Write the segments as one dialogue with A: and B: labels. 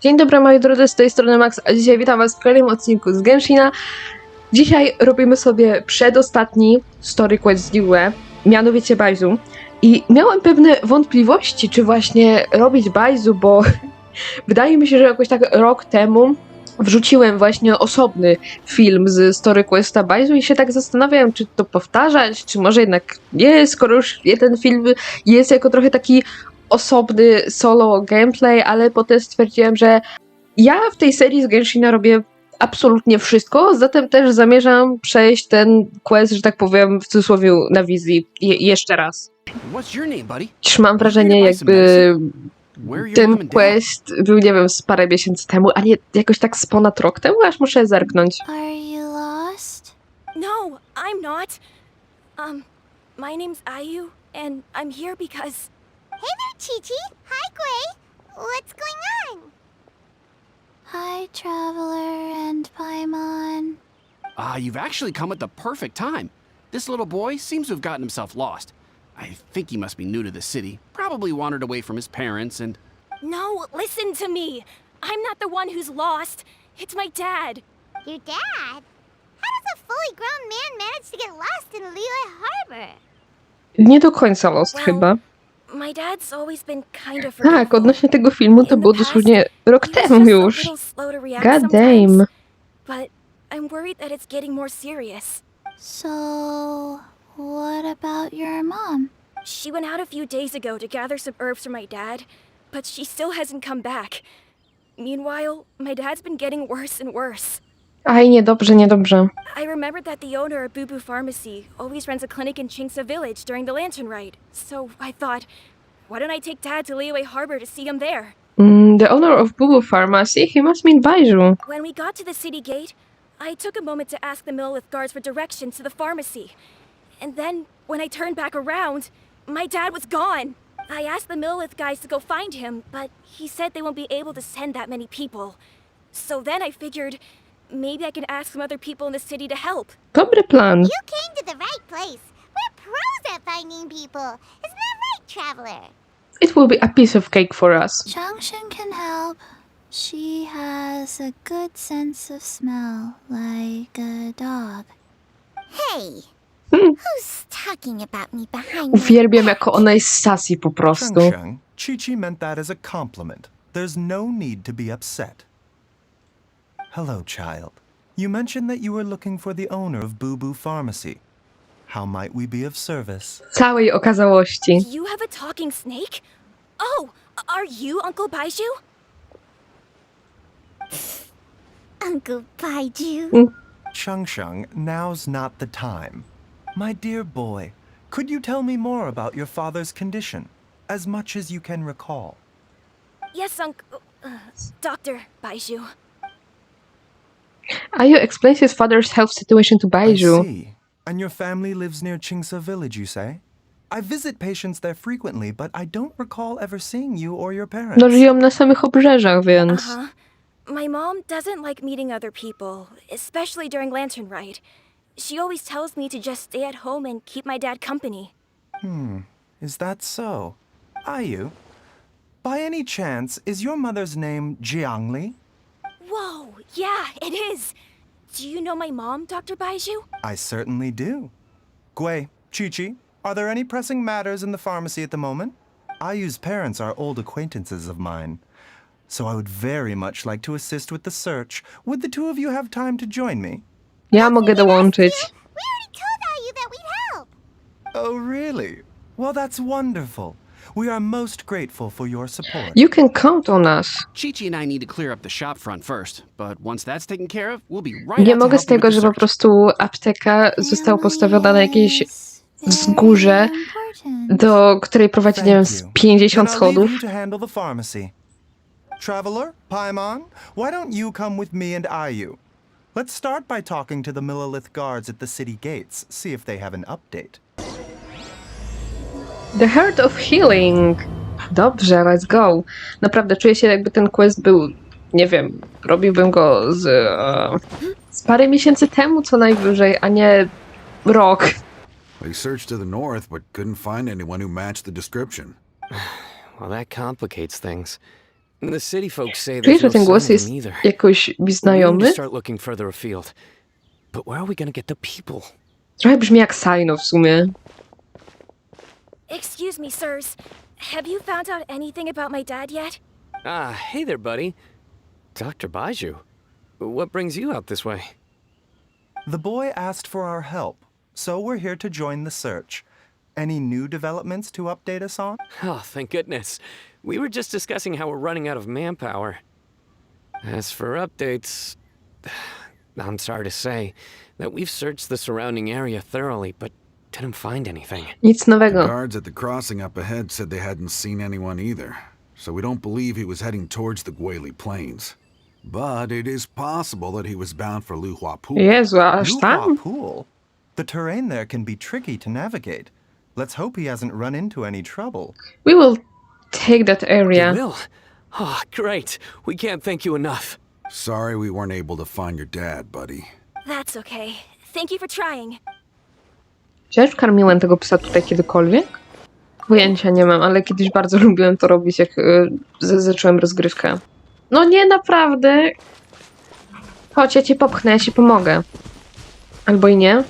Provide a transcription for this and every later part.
A: Dzień dobry moi drodzy, z tej strony Max, a dzisiaj witam was w kolejnym odcinku z Genshina. Dzisiaj robimy sobie przedostatni story quest z Liue, mianowicie Baizu. I miałem pewne wątpliwości, czy właśnie robić Baizu, bo wydaje mi się, że jakoś tak rok temu wrzuciłem właśnie osobny film z story questa Baizu i się tak zastanawiałem, czy to powtarzać, czy może jednak nie, skoro już jeden film jest jako trochę taki osobny solo gameplay, ale potem stwierdziłem, że ja w tej serii z Genshina robię absolutnie wszystko, zatem też zamierzam przejść ten quest, że tak powiem, w cudzysłowie na wizji jeszcze raz. Już mam wrażenie, jakby ten quest był, nie wiem, z parę miesięcy temu, a nie jakoś tak z ponad rok temu, aż muszę zerknąć.
B: Are you lost?
C: No, I'm not. My name's Ayu, and I'm here because...
B: Hey there, Chi-Chi. Hi, Gui. What's going on? Hi, Traveler and Paimon.
D: You've actually come at the perfect time. This little boy seems to have gotten himself lost. I think he must be new to the city. Probably wandered away from his parents and...
C: No, listen to me. I'm not the one who's lost. It's my dad.
B: Your dad? How does a fully grown man manage to get lost in Liyue Harbor?
A: Nie do końca lost chyba.
C: My dad's always been kind of
A: Tak, odnośnie tego filmu to było dosłownie rok temu już. God damn.
C: But I'm worried that it's getting more serious.
B: So, what about your mom?
C: She went out a few days ago to gather some herbs for my dad, but she still hasn't come back. Meanwhile, my dad's been getting worse and worse.
A: Aj, niedobrze, niedobrze.
C: I remembered that the owner of Boo Boo Pharmacy always runs a clinic in Chingsa Village during the Lantern Ride. So I thought, why don't I take Dad to Liyue Harbor to see him there?
A: The owner of Boo Boo Pharmacy, he must mean Baizu.
C: When we got to the city gate, I took a moment to ask the Millilith guards for directions to the pharmacy. And then, when I turned back around, my dad was gone. I asked the Millilith guys to go find him, but he said they won't be able to send that many people. So then I figured, maybe I can ask some other people in the city to help.
A: Dobry plan.
B: You came to the right place. We're pros at finding people. Isn't that right, Traveler?
A: It will be a piece of cake for us.
B: Changshan can help. She has a good sense of smell, like a dog. Hey! Who's talking about me behind my
A: Uwielbiam, jako ona jest sassy po prostu.
E: Sheng, Chi-Chi meant that as a compliment. There's no need to be upset. Hello, child. You mentioned that you were looking for the owner of Boo Boo Pharmacy. How might we be of service?
A: Całej okazałości.
C: You have a talking snake? Oh, are you Uncle Baiju?
B: Uncle Baiju.
E: Sheng, now's not the time. My dear boy, could you tell me more about your father's condition? As much as you can recall.
C: Yes, Dr. Baiju.
A: Ayu explains his father's health situation to
E: I
A: Baizu.
E: see. And your family lives near Chingsa Village, you say? I visit patients there frequently, but I don't recall ever seeing you or your parents.
A: No, żyją na samych obrzeżach, więc...
C: My mom doesn't like meeting other people, especially during Lantern Ride. She always tells me to just stay at home and keep my dad company.
E: Is that so? Ayu, by any chance, is your mother's name Jiangli?
C: Whoa, yeah, it is. Do you know my mom, Dr. Baiju?
E: I certainly do. Gui, Chi-Chi, are there any pressing matters in the pharmacy at the moment? Ayu's parents are old acquaintances of mine, so I would very much like to assist with the search. Would the two of you have time to join me?
A: Ja mogę dołączyć.
B: We already told Ayu that we'd help.
E: Oh, really? Well, that's wonderful. We are most grateful for your support.
A: You can count on us.
D: Chi-Chi and I need to clear up the shop front first, but once that's taken care of, we'll be right
A: Nie
D: out to
A: mogę z
D: help you
A: tego,
D: with the
A: że po
D: search.
A: prostu apteka została postawiona na jakieś wzgórze,
B: Important.
A: do której prowadzi, nie wiem, z 50
E: Then I'll leave
A: schodów.
E: you to handle the pharmacy. Traveler, Paimon, why don't you come with me and Ayu? Let's start by talking to the Millilith guards at the city gates, see if they have an update.
A: The Heart of Healing. Dobrze, let's go. Naprawdę czuję się, jakby ten quest był, nie wiem, robiłbym go z parę miesięcy temu co najwyżej, a nie rok.
F: We searched to the north, but couldn't find anyone who matched the description.
G: Well, that complicates things. The city folks say
A: Czuję,
G: there's
A: że
G: no
A: ten
G: sign
A: głos
G: of
A: jest
G: them either.
A: jakoś mi
G: We need to
A: znajomy.
G: start looking further afield. But where are we gonna get the people?
A: Trochę brzmi jak Saino w sumie.
C: Excuse me, sirs. Have you found out anything about my dad yet?
G: Ah, hey there, buddy. Dr. Baiju. What brings you out this way?
E: The boy asked for our help, so we're here to join the search. Any new developments to update us on?
G: Oh, thank goodness. We were just discussing how we're running out of manpower. As for updates, I'm sorry to say that we've searched the surrounding area thoroughly, but didn't find anything.
A: Nic
F: The
A: nowego.
F: guards at the crossing up ahead said they hadn't seen anyone either, so we don't believe he was heading towards the Guili Plains. But it is possible that he was bound for Lu Huapu.
A: Jezu, aż
E: Luhua
A: tam?
E: Pool? The terrain there can be tricky to navigate. Let's hope he hasn't run into any trouble.
A: We will take that
G: You
A: area.
G: will? Oh, great. We can't thank you enough.
F: Sorry we weren't able to find your dad, buddy.
C: That's okay. Thank you for trying.
A: Czy ja już karmiłem tego psa tutaj kiedykolwiek? Pojęcia nie mam, ale kiedyś bardzo lubiłem to robić, jak zacząłem rozgrywkę. No nie, naprawdę. Chodź, ja cię popchnę, ja ci pomogę. Albo i nie.
C: Dad!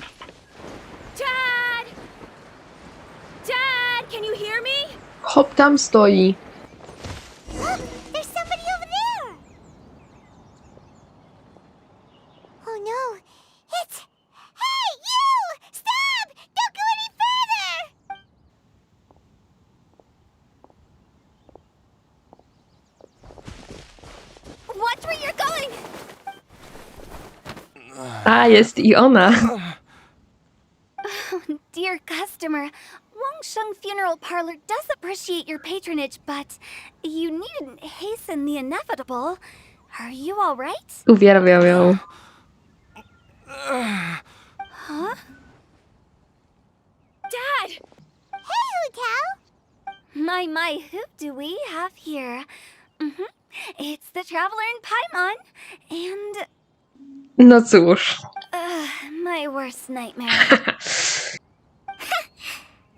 C: Dad, can you hear me?
A: Hop, tam stoi.
B: Look, there's somebody over there. Oh no, it's... Hey, you! Stop! Don't go any further! Watch where you're going!
A: A, jest i ona.
B: Dear customer, Wangsheng Funeral Parlor does appreciate your patronage, but you needn't hasten the inevitable. Are you all right?
A: Uwielbiam ją.
B: Huh?
C: Dad!
B: Hey, Hu Tao! My, who do we have here? It's the Traveler in Paimon, and
A: No cóż.
B: my worst nightmare.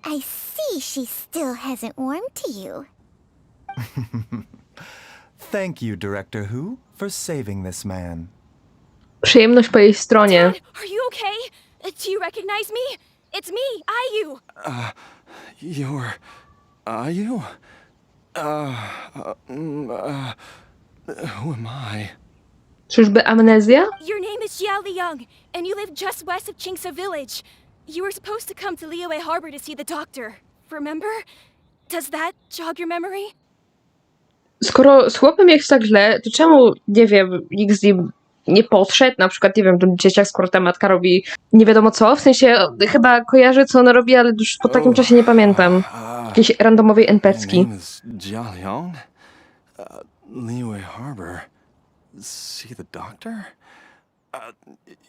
B: I see she still hasn't warmed to you.
E: Thank you, Director Hu, for saving this man.
A: Przyjemność po jej stronie.
C: Dad, are you okay? Do you recognize me? It's me, Ayu.
H: Are you? Who am I?
A: Czyżby amnezja?
C: Your name is Xiao Liang, and you live just west of Qingse village. You were supposed to come to Liyue Harbor to see the doctor. Remember? Does that jog your memory?
A: Skoro z chłopem jest tak źle, to czemu, nie wiem, nikt z nim nie podszedł? Na przykład, nie wiem, ten dzieciak, skoro ta matka robi nie wiadomo co. W sensie, chyba kojarzę, co ona robi, ale już po takim czasie nie pamiętam. Jakiejś randomowej
H: My
A: NPC-ki.
H: name is Jialiang. Liyue Harbor. See the doctor?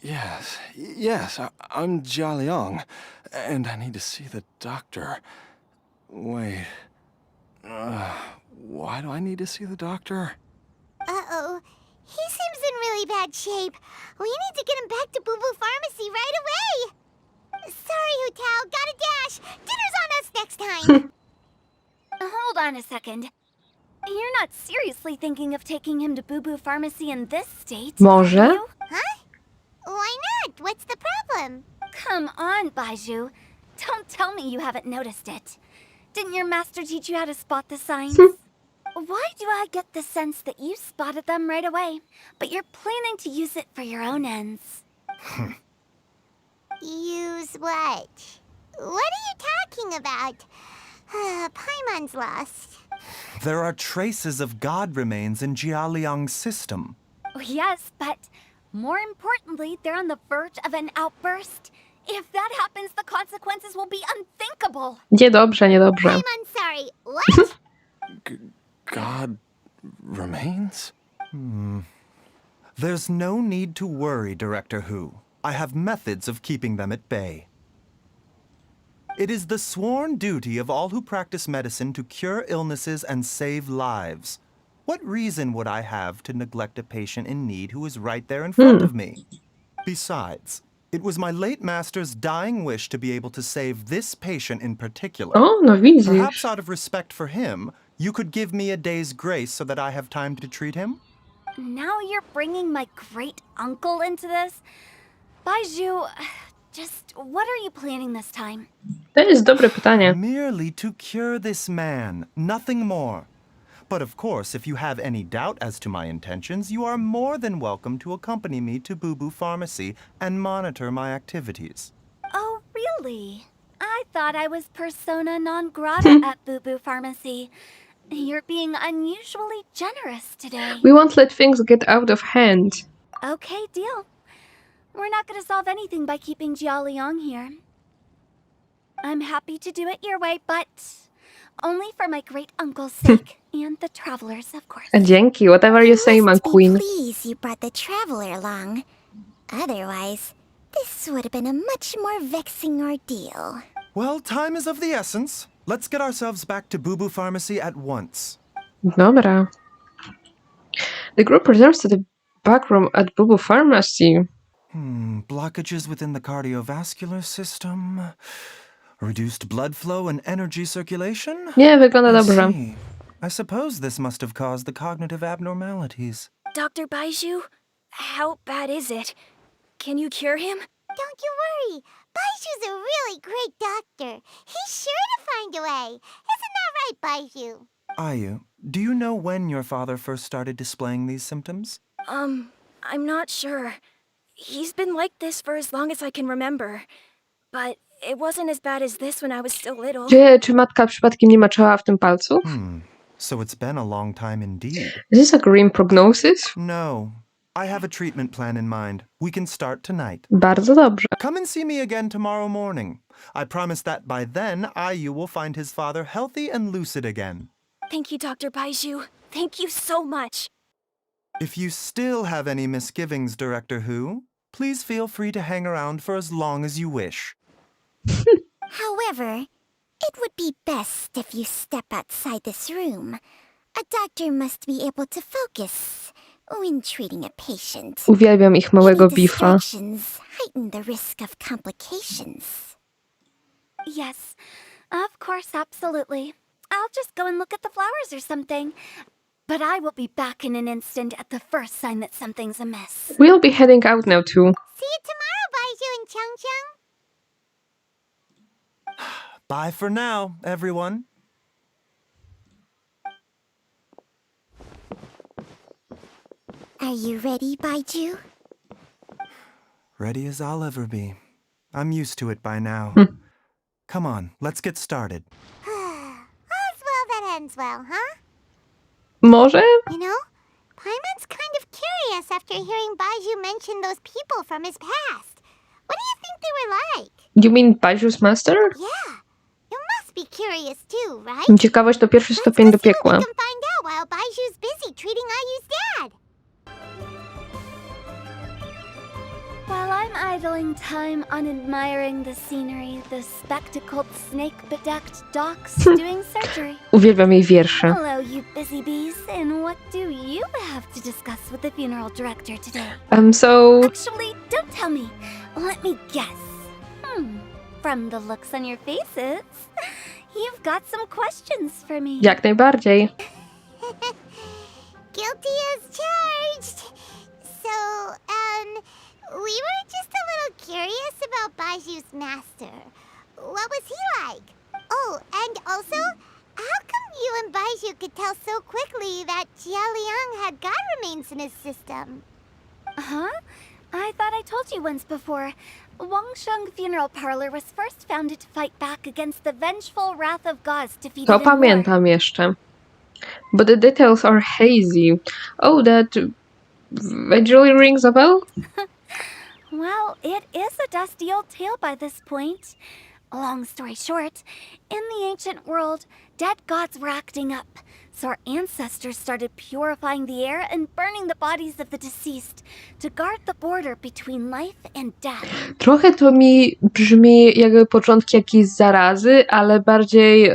H: Yes, I'm Jialiang, and I need to see the doctor. Wait, why do I need to see the doctor?
B: Uh-oh. He seems in really bad shape. We need to get him back to Boo Boo Pharmacy right away. Sorry, Hu Tao. Gotta dash. Dinner's on us next time. Hold on a second. You're not seriously thinking of taking him to Boo Boo Pharmacy in this state,
A: Może?
B: are you? Huh? Why not? What's the problem? Come on, Baiju. Don't tell me you haven't noticed it. Didn't your master teach you how to spot the signs? Why do I get the sense that you spotted them right away, but you're planning to use it for your own ends? Use what? What are you talking about? Paimon's lost.
E: There are traces of god remains in Jialiang's system.
B: Yes, but more importantly, they're on the verge of an outburst. If that happens, the consequences will be unthinkable.
A: Niedobrze, niedobrze.
B: I'm sorry. What?
H: God remains?
E: There's no need to worry, Director Hu. I have methods of keeping them at bay. It is the sworn duty of all who practice medicine to cure illnesses and save lives. What reason would I have to neglect a patient in need who is right there in front of me? Besides, it was my late master's dying wish to be able to save this patient in particular.
A: O, no widzisz.
E: Perhaps out of respect for him, You could give me a day's grace so that I have time to treat him?
B: Now you're bringing my great uncle into this? Baiju, just what are you planning this time?
A: To jest dobre pytanie.
E: Merely to cure this man, nothing more. But of course, if you have any doubt as to my intentions, you are more than welcome to accompany me to Boo Boo Pharmacy and monitor my activities.
B: Oh, really? I thought I was persona non grata at Boo Boo Pharmacy. You're being unusually generous today.
A: We won't let things get out of hand.
B: Okay, deal. We're not gonna solve anything by keeping Jialiang here. I'm happy to do it your way, but only for my great uncle's sake and the travelers, of course.
A: Dzięki, whatever you say, my queen.
I: Please, you brought the traveler along. Otherwise, this would have been a much more vexing ordeal.
E: Well, time is of the essence. Let's get ourselves back to Boo Boo Pharmacy at once.
A: Dobra. The group returns to the back room at Boo Boo Pharmacy.
E: Blockages within the cardiovascular system, reduced blood flow and energy circulation?
A: Nie, wygląda
E: I
A: dobrze.
E: see. I suppose this must have caused the cognitive abnormalities.
C: Dr. Baiju, how bad is it? Can you cure him?
I: Don't you worry. Baiju's a really great doctor. He's sure to find a way. Isn't that right, Baiju?
E: Ayu, do you know when your father first started displaying these symptoms?
C: I'm not sure. He's been like this for as long as I can remember. But it wasn't as bad as this when I was still little.
A: Czy matka przypadkiem nie maczała w tym palcu?
E: So it's been a long time indeed.
A: Is this a grim prognosis?
E: No. I have a treatment plan in mind. We can start tonight.
A: Bardzo dobrze.
E: Come and see me again tomorrow morning. I promise that by then, Ayu will find his father healthy and lucid again.
C: Thank you, Dr. Baiju. Thank you so much.
E: If you still have any misgivings, Director Who, please feel free to hang around for as long as you wish.
I: However, it would be best if you step outside this room. A doctor must be able to focus when treating a patient.
A: Uwielbiam ich małego
I: Any
A: bifa.
I: distractions heighten the risk of complications.
B: Yes, of course, absolutely. I'll just go and look at the flowers or something. But I will be back in an instant at the first sign that something's amiss.
A: We'll be heading out now too.
I: See you tomorrow, Baiju and Chung Chung.
E: Bye for now, everyone.
I: Are you ready, Baiju?
E: Ready as I'll ever be. I'm used to it by now. Come on, let's get started.
I: All's well that ends well, huh?
A: Może?
I: You know, Paimon's kind of curious after hearing Baiju mention those people from his past. What do you think they were like?
A: You mean Baiju's master?
I: Yeah, you must be curious too, right?
A: Ciekawość to pierwszy
I: Let's
A: stopień
I: go
A: do
I: see what
A: piekła.
I: we can find out while Baiju's busy treating Ayu's dad.
B: While I'm idling time on admiring the scenery, the spectacled snake-bedecked docs doing surgery.
A: Uwielbiam jej wiersze.
B: Hello, you busy bees, and what do you have to discuss with the funeral director today?
A: So...
B: Actually, don't tell me. Let me guess. From the looks on your faces, you've got some questions for me.
A: Jak najbardziej.
I: Guilty as charged. So, we were just a little curious about Baiju's master. What was he like? Oh, and also, how come you and Baiju could tell so quickly that Jialiang had god remains in his system?
B: Huh? I thought I told you once before. Wangsheng Funeral Parlor was first founded to fight back against the vengeful wrath of gods defeated
A: To
B: in war.
A: pamiętam jeszcze. But the details are hazy. Oh, that vaguely rings a bell?
B: Well, it is a dusty old tale by this point. Long story short, in the ancient world, dead gods were acting up, so our ancestors started purifying the air and burning the bodies of the deceased to guard the border between life and death.
A: Trochę to mi brzmi jakby początki jakiejś zarazy, ale bardziej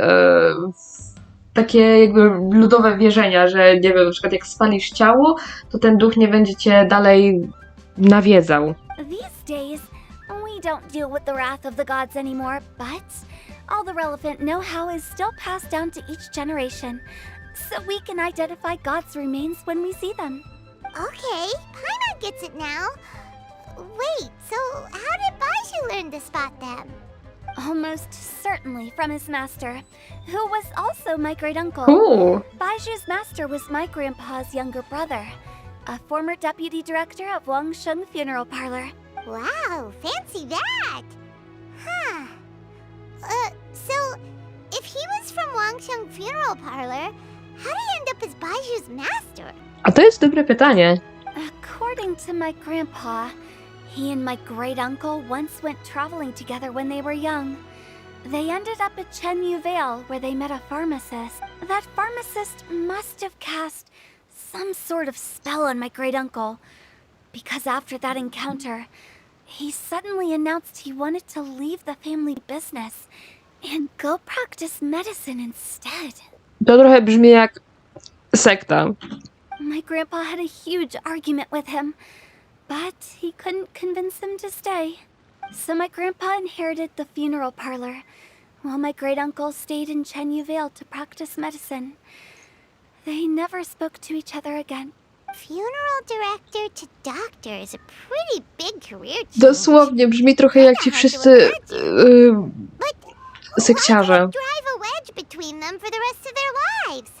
A: takie jakby ludowe wierzenia, że nie wiem, na przykład jak spalisz ciało, to ten duch nie będzie cię dalej nawiedzał.
B: These days, we don't deal with the wrath of the gods anymore, but All the relevant know-how is still passed down to each generation, so we can identify God's remains when we see them.
I: Okay, Paimon gets it now. Wait, so how did Baizhu learn to spot them?
B: Almost certainly from his master, who was also my great-uncle.
A: Cool.
B: Baizhu's master was my grandpa's younger brother, a former deputy director of Wangsheng Funeral Parlor.
I: Wow, fancy that! Huh. So, if he was from Wangsheng Funeral Parlor, how did he end up as Baizhu's master?
A: A to jest dobre pytanie.
B: According to my grandpa, he and my great-uncle once went traveling together when they were young. They ended up at Chenyu Vale, where they met a pharmacist. That pharmacist must have cast some sort of spell on my great-uncle, because after that encounter, he suddenly announced he wanted to leave the family business and go practice medicine instead.
A: To trochę brzmi jak sekta.
B: My grandpa had a huge argument with him, but he couldn't convince him to stay. So my grandpa inherited the funeral parlor, while my great-uncle stayed in Chenyu Vale to practice medicine. They never spoke to each other again.
I: Funeral director to doctor is a pretty big career change.
A: Dosłownie brzmi trochę jak ci wszyscy
I: But
A: sekciarze.
I: why drive a wedge between them for the rest of their lives?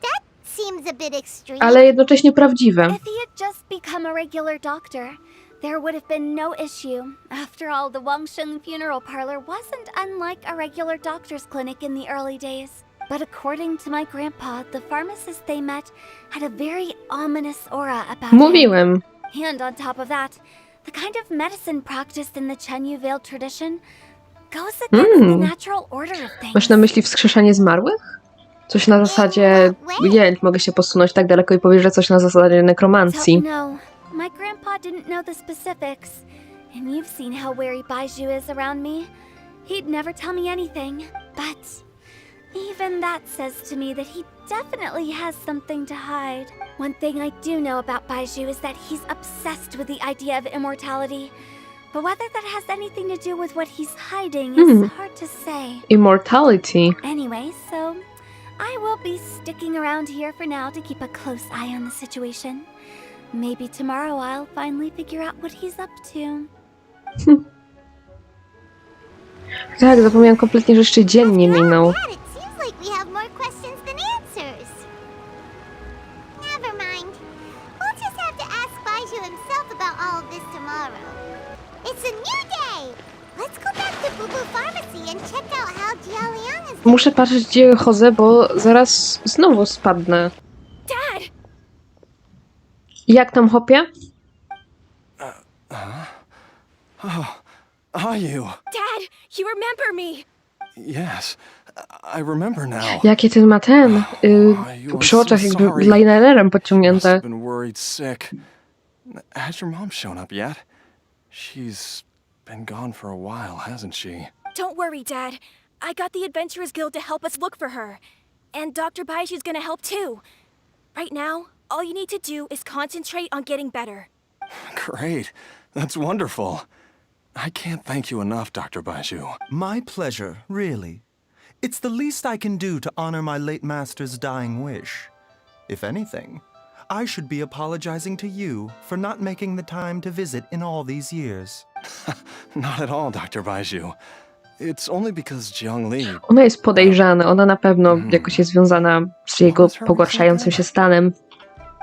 I: That seems a bit extreme.
A: Ale jednocześnie prawdziwe.
B: If he had just become a regular doctor, there would have been no issue. After all, the Wangsheng Funeral Parlor wasn't unlike a regular doctor's clinic in the early days. But according to my grandpa, the pharmacist they met had a very ominous aura about him.
A: Mówiłem.
B: And on top of that, the kind of medicine practiced in the Chenyu Vale tradition goes against the natural order of things.
A: Masz na myśli wskrzeszanie zmarłych? Coś na zasadzie... Nie, mogę się posunąć tak daleko i powiedzieć, że coś na zasadzie nekromancji.
B: No, my grandpa didn't know the specifics. And you've seen how wary Baizhu is around me. He'd never tell me anything. But even that says to me that he definitely has something to hide. One thing I do know about Baizhu is that he's obsessed with the idea of immortality. But whether that has anything to do with what he's hiding is hard to say.
A: Immortality.
B: Anyway, so I will be sticking around here for now to keep a close eye on the situation. Maybe tomorrow I'll finally figure out what he's up to.
A: Tak, zapomniałam kompletnie, że jeszcze dzień nie minął.
I: After all that, it seems like we have more questions than answers. Never mind. We'll just have to ask Baizhu himself about all of this tomorrow. It's a new day! Let's go back to Boo Boo Pharmacy and check out how Jialiang is...
A: Muszę patrzeć, gdzie chodzę, bo zaraz znowu spadnę.
C: Dad!
A: Jak tam, hopie?
H: Are you?
C: Dad, you remember me!
H: Yes, I remember now.
A: Jakie ten ma ten? Przy oczach jakby linerem podciągnięte.
H: Must have been worried sick. Has your mom shown up yet? She's been gone for a while, hasn't she?
C: Don't worry, Dad. I got the Adventurers Guild to help us look for her. And Dr. Baizhu's gonna help too. Right now, all you need to do is concentrate on getting better.
H: Great. That's wonderful. I can't thank you enough, Dr. Baizhu.
E: My pleasure, really. It's the least I can do to honor my late master's dying wish. If anything, I should be apologizing to you for not making the time to visit in all these years.
H: Not at all, Dr. Baizhu. It's only because Jiangli...
A: Ona jest podejrzana, ona na pewno jakoś jest związana z jego pogarszającym się stanem.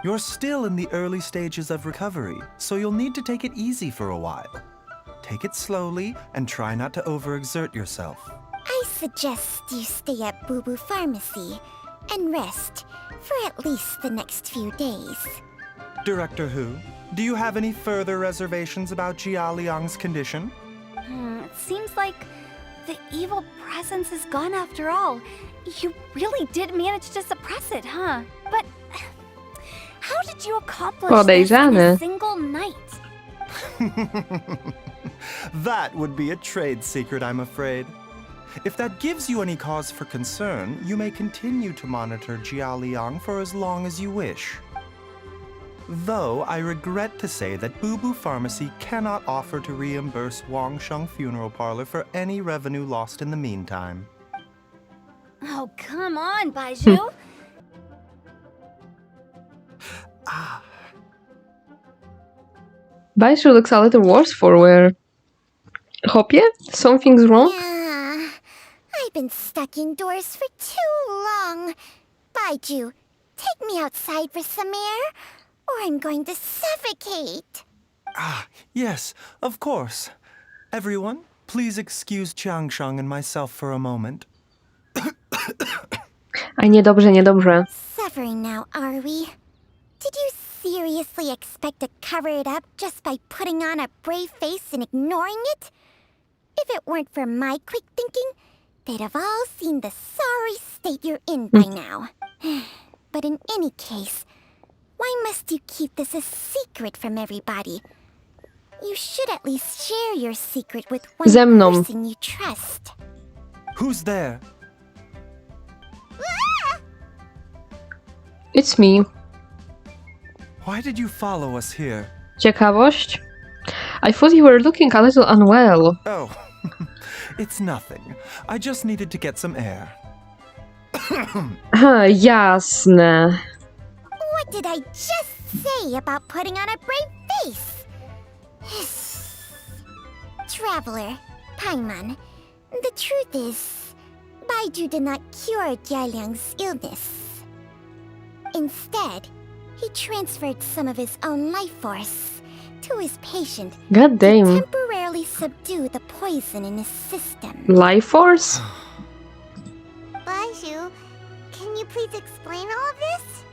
E: You're still in the early stages of recovery, so you'll need to take it easy for a while. Take it slowly and try not to overexert yourself.
I: I suggest you stay at Boo Boo Pharmacy and rest for at least the next few days.
E: Director Hu, do you have any further reservations about Jia Liang's condition?
B: It seems like the evil presence is gone after all. You really did manage to suppress it, huh? But how did you accomplish this in a single night?
E: That would be a trade secret, I'm afraid. If that gives you any cause for concern, you may continue to monitor Jia Liang for as long as you wish. Though I regret to say that Boo Boo Pharmacy cannot offer to reimburse Wangsheng Funeral Parlor for any revenue lost in the meantime.
B: come on, Baiju.
A: Baishu looks a little worse for wear. Hopie? Something's wrong?
I: Yeah, I've been stuck indoors for too long. Baiju, take me outside for some air, or I'm going to suffocate.
E: Yes, of course. Everyone, please excuse Changsheng and myself for a moment.
A: Aj, niedobrze, niedobrze.
I: Suffering now, are we? Did you seriously expect to cover it up just by putting on a brave face and ignoring it? If it weren't for my quick thinking, they'd have all seen the sorry state you're in by now. But in any case, why must you keep this a secret from everybody? You should at least share your secret with one
A: Ze mną.
I: person you trust.
E: Who's there?
A: It's me.
E: Why did you follow us here?
A: Ciekawość? I thought you were looking a little unwell.
E: Oh, it's nothing. I just needed to get some air.
A: Jasne.
I: What did I just say about putting on a brave face? Traveler, Paimon, the truth is, Baiju did not cure Jialiang's illness. Instead, he transferred some of his own life force to his patient
A: God
I: to
A: damn.
I: temporarily subdue the poison in his system.
A: Life Force?
I: Baiju, can you please explain all of this?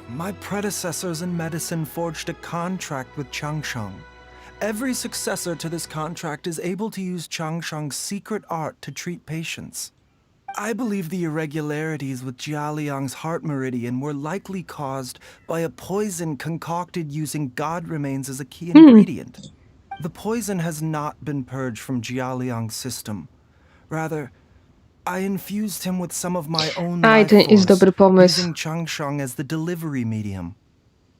E: My predecessors in medicine forged a contract with Changsheng. Every successor to this contract is able to use Changsheng's secret art to treat patients. I believe the irregularities with Jialiang's heart meridian were likely caused by a poison concocted using god remains as a key ingredient. The poison has not been purged from Jialiang's system. Rather, I infused him with some of my own
A: Aj,
E: life
A: to jest
E: force,
A: dobry pomysł.
E: using Changsheng as the delivery medium.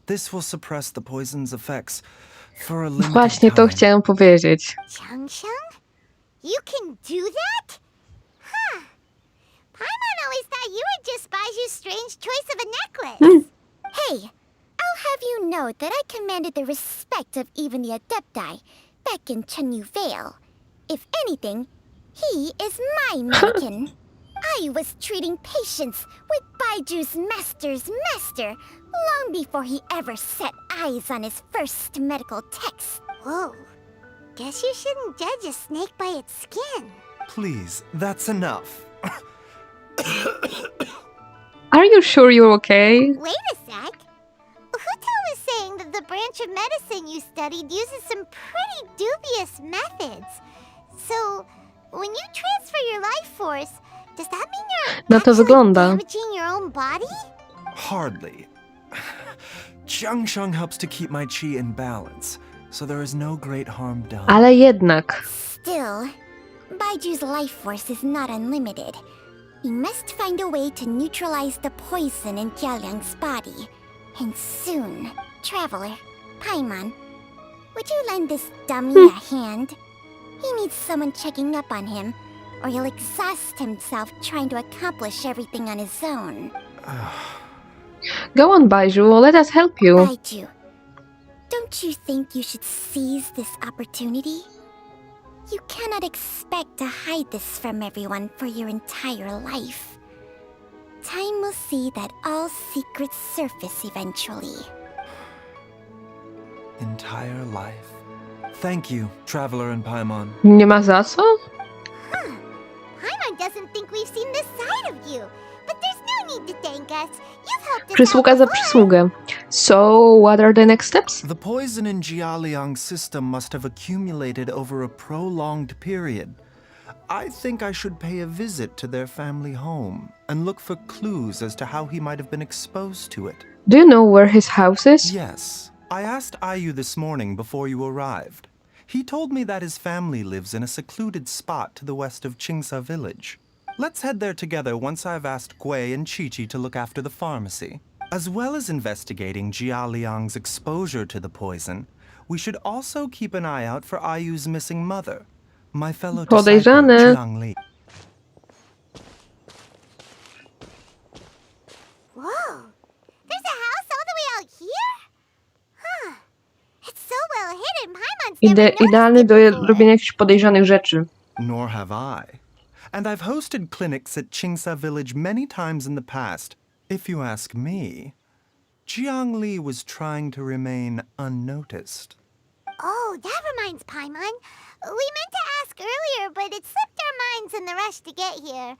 E: This will suppress the poison's effects for a limited
A: Właśnie to
E: time.
A: chciałem powiedzieć.
I: Changsheng? You can do that? Huh. Paimon always thought you were just Baiju's strange choice of a necklace. Hey, I'll have you know that I commanded the respect of even the Adepti back in Chenyu Vale. If anything, he is my mannequin. I was treating patients with Baiju's master's master long before he ever set eyes on his first medical text. Whoa. Guess you shouldn't judge a snake by its skin.
E: Please, that's enough.
A: Are you sure you're okay?
I: Wait a sec. Huto was saying that the branch of medicine you studied uses some pretty dubious methods. So, when you transfer your life force, does that mean you're
A: Na to
I: actually
A: wygląda.
I: damaging your own body?
E: Hardly. Changsheng helps to keep my chi in balance, so there is no great harm done.
A: Ale jednak.
I: Still, Baiju's life force is not unlimited. We must find a way to neutralize the poison in Jialiang's body. And soon. Traveler, Paimon, would you lend this dummy a hand? He needs someone checking up on him, or he'll exhaust himself trying to accomplish everything on his own.
A: Go on, Baiju, let us help you.
I: Baiju, don't you think you should seize this opportunity? You cannot expect to hide this from everyone for your entire life. Time will see that all secrets surface eventually.
E: Entire life. Thank you, Traveler and Paimon.
A: Nie ma za co?
I: Paimon doesn't think we've seen this side of you, but there's no need to thank us. You've helped us
A: Przysługa
I: out
A: za
I: before.
A: przysługę. So, what are the next steps?
E: The poison in Jialiang's system must have accumulated over a prolonged period. I think I should pay a visit to their family home and look for clues as to how he might have been exposed to it.
A: Do you know where his house is?
E: Yes, I asked Ayu this morning before you arrived. He told me that his family lives in a secluded spot to the west of Qingsa village. Let's head there together once I've asked Gui and Chi-Chi to look after the pharmacy. As well as investigating Jialiang's exposure to the poison, we should also keep an eye out for Ayu's missing mother, my fellow disciple,
A: Podejrzane.
E: Jiangli.
I: never noticed
A: Idealny
I: it
A: do
I: before.
A: robienia jakichś podejrzanych rzeczy.
E: Nor have I. And I've hosted clinics at Chingsa Village many times in the past. If you ask me, Jiangli was trying to remain unnoticed.
I: Oh, that reminds Paimon. We meant to ask earlier, but it slipped our minds in the rush to get here.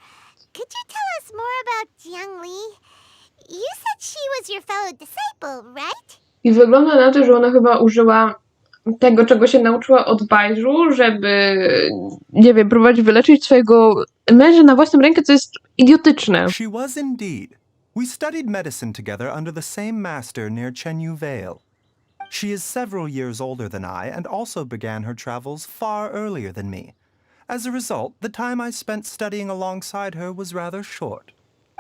I: Could you tell us more about Jiangli? You said she was your fellow disciple, right?
A: I wygląda na to, że ona chyba użyła tego, czego się nauczyła od Bajżu, żeby, nie wiem, próbować wyleczyć swojego męża na własną rękę, co jest idiotyczne.
E: She was indeed. We studied medicine together under the same master near Chenyu Vale. She is several years older than I and also began her travels far earlier than me. As a result, the time I spent studying alongside her was rather short.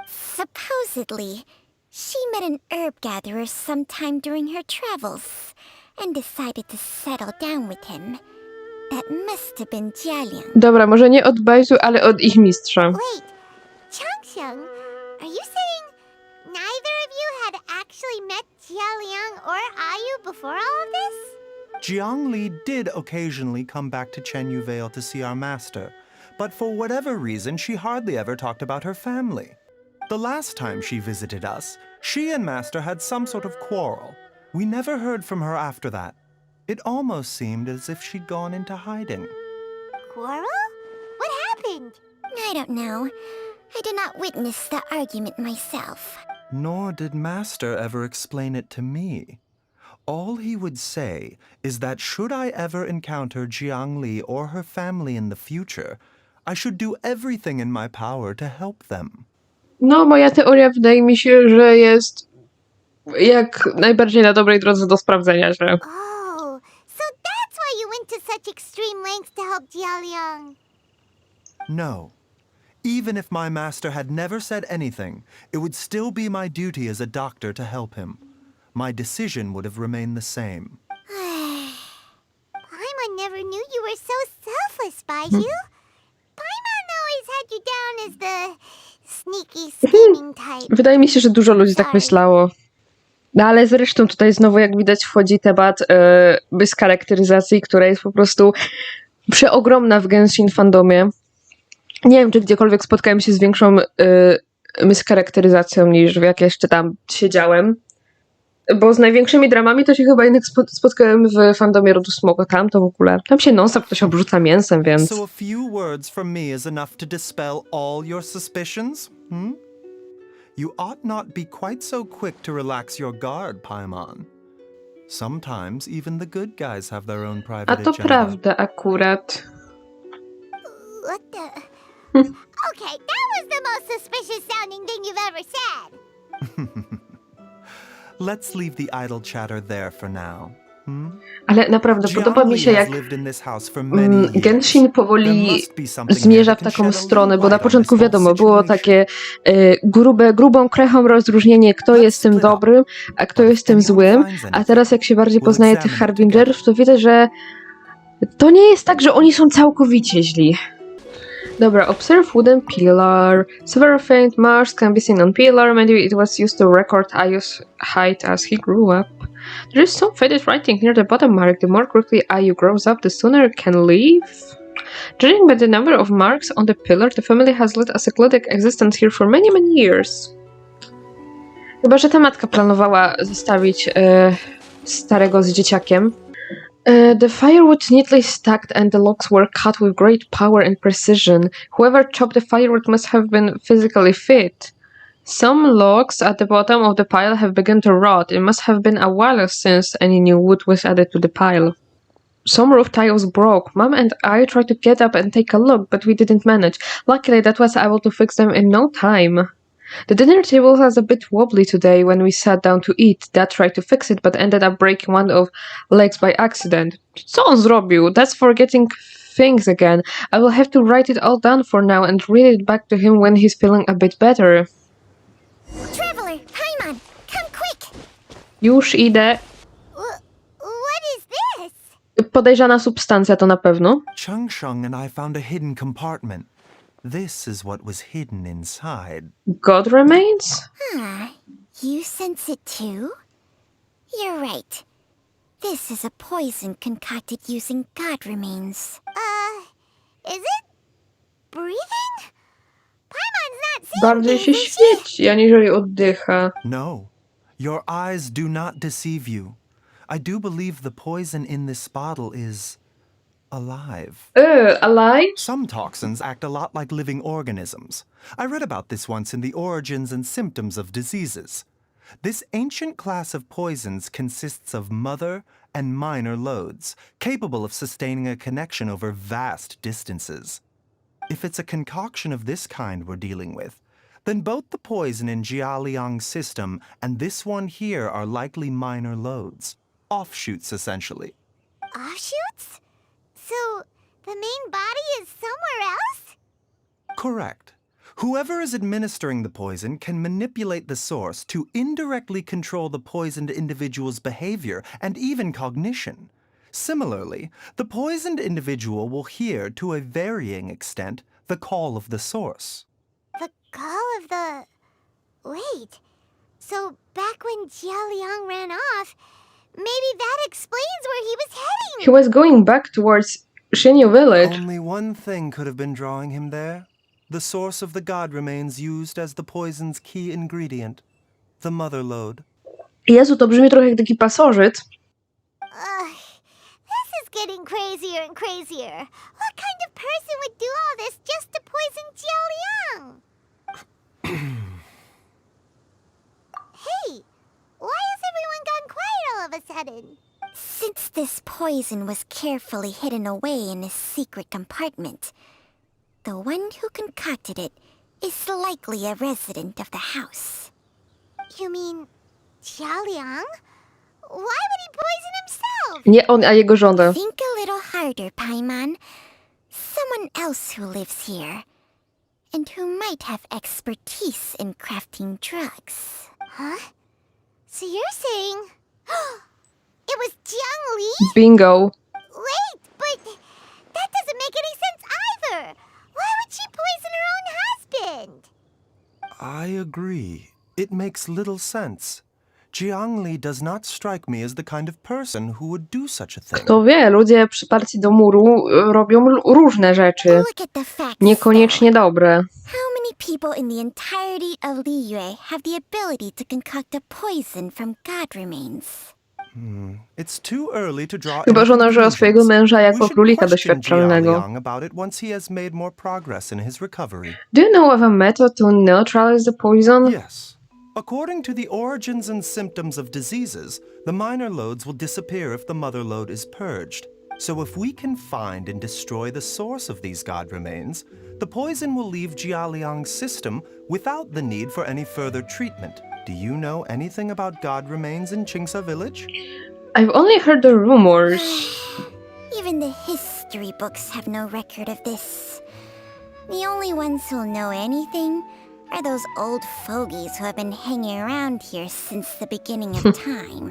B: Supposedly, she met an herb gatherer sometime during her travels and decided to settle down with him. That must have been Jialiang.
A: Dobra, może nie od Bajżu, ale od ich mistrza.
I: Wait, Changxiang, are you saying neither of you had actually met Jialiang or Ayu before all of this?
E: Jiangli did occasionally come back to Chenyu Vale to see our master, but for whatever reason, she hardly ever talked about her family. The last time she visited us, she and master had some sort of quarrel. We never heard from her after that. It almost seemed as if she'd gone into hiding.
I: Quarrel? What happened?
B: I don't know. I did not witness the argument myself.
E: Nor did master ever explain it to me. All he would say is that should I ever encounter Jiangli or her family in the future, I should do everything in my power to help them.
A: No, moja teoria wydaje mi się, że jest jak najbardziej na dobrej drodze do sprawdzenia się.
I: Oh, so that's why you went to such extreme lengths to help Jialiang.
E: No. Even if my master had never said anything, it would still be my duty as a doctor to help him. My decision would have remained the same.
I: Paimon never knew you were so selfless, Baiju. Paimon always had you down as the sneaky, scheming type.
A: Wydaje mi się, że dużo ludzi tak myślało. No ale zresztą tutaj znowu, jak widać, wchodzi temat charakteryzacji, która jest po prostu przeogromna w Genshin fandomie. Nie wiem, czy gdziekolwiek spotkałem się z większą mischarakteryzacją niż w jak jeszcze tam siedziałem. Bo z największymi dramami to się chyba jednak spotkałem w fandomie rodu Smoka. Tam to w ogóle. Tam się non-stop ktoś obrzuca mięsem, więc...
E: So a few words from me is enough to dispel all your suspicions? You ought not be quite so quick to relax your guard, Paimon. Sometimes even the good guys have their own private
A: A to
E: agenda.
A: prawda akurat.
I: What the? Okay, that was the most suspicious sounding thing you've ever said.
E: Let's leave the idle chatter there for now.
A: Ale naprawdę podoba mi się, jak Genshin powoli zmierza w taką stronę, bo na początku wiadomo, było takie grubą krechą rozróżnienie, kto jest tym dobrym, a kto jest tym złym, a teraz jak się bardziej poznaje tych Harbingerów, to widać, że to nie jest tak, że oni są całkowicie źli. Dobra, observe wooden pillar. Several faint marks can be seen on pillar. Maybe it was used to record Ayu's height as he grew up. There is some faded writing near the bottom mark. The more quickly Ayu grows up, the sooner it can leave. Judging by the number of marks on the pillar, the family has led a secluded existence here for many, many years. Chyba, że ta matka planowała zostawić starego z dzieciakiem. The firewood neatly stacked and the logs were cut with great power and precision. Whoever chopped the firewood must have been physically fit. Some logs at the bottom of the pile have begun to rot. It must have been a while since any new wood was added to the pile. Some roof tiles broke. Mom and I tried to get up and take a look, but we didn't manage. Luckily, Dad was able to fix them in no time. The dinner table was a bit wobbly today when we sat down to eat. Dad tried to fix it, but ended up breaking one of legs by accident. Co on zrobił? That's forgetting things again. I will have to write it all down for now and read it back to him when he's feeling a bit better.
B: Traveler, Paimon, come quick!
A: Już idę.
I: What is this?
A: Podejrzana substancja to na pewno.
E: Changsheng and I found a hidden compartment. This is what was hidden inside.
A: God remains?
B: You sense it too? You're right. This is a poison concocted using god remains.
I: Is it? Breathing? Paimon's not seeing
A: Bardziej się
I: things, is she?
A: świeci, aniżeli oddycha.
E: No, your eyes do not deceive you. I do believe the poison in this bottle is alive.
A: Alive?
E: Some toxins act a lot like living organisms. I read about this once in the Origins and Symptoms of Diseases. This ancient class of poisons consists of mother and minor loads, capable of sustaining a connection over vast distances. If it's a concoction of this kind we're dealing with, then both the poison in Jialiang's system and this one here are likely minor loads. Offshoots, essentially.
I: Offshoots? So, the main body is somewhere else?
E: Correct. Whoever is administering the poison can manipulate the source to indirectly control the poisoned individual's behavior and even cognition. Similarly, the poisoned individual will hear, to a varying extent, the call of the source.
I: The call of the... Wait. So, back when Jialiang ran off, maybe that explains where he was heading!
A: He was going back towards Shinyu village.
E: Only one thing could have been drawing him there. The source of the god remains used as the poison's key ingredient. The mother load.
A: Jezu, to brzmi trochę jak taki pasożyt.
I: This is getting crazier and crazier. What kind of person would do all this just to poison Jialiang? Hey, why has everyone gone quiet all of a sudden?
B: Since this poison was carefully hidden away in a secret compartment, the one who concocted it is likely a resident of the house.
I: You mean Jialiang? Why would he poison himself?
A: Nie on, a jego żona.
B: Think a little harder, Paimon. Someone else who lives here, and who might have expertise in crafting drugs.
I: Huh? So you're saying... it was Jiang Li?
A: Bingo.
I: Wait, but that doesn't make any sense either. Why would she poison her own husband?
E: I agree. It makes little sense. Jiang Li does not strike me as the kind of person who would do such a thing.
A: Kto wie, ludzie przyparci do muru robią różne rzeczy.
B: Look at the facts.
A: Niekoniecznie dobre.
B: How many people in the entirety of Liyue have the ability to concoct a poison from god remains?
E: It's too early to draw
A: Chyba, że ona użyła swojego męża
E: We
A: jako
E: should
A: królika
E: question
A: doświadczalnego.
E: Jialiang about it once he has made more progress in his recovery.
A: Do you know of a method to neutralize the poison?
E: Yes. According to the Origins and Symptoms of Diseases, the minor loads will disappear if the mother load is purged. So if we can find and destroy the source of these god remains, the poison will leave Jialiang's system without the need for any further treatment. Do you know anything about god remains in Qingsa village?
A: I've only heard the rumors.
B: Even the history books have no record of this. The only ones who'll know anything are those old fogies who have been hanging around here since the beginning of time.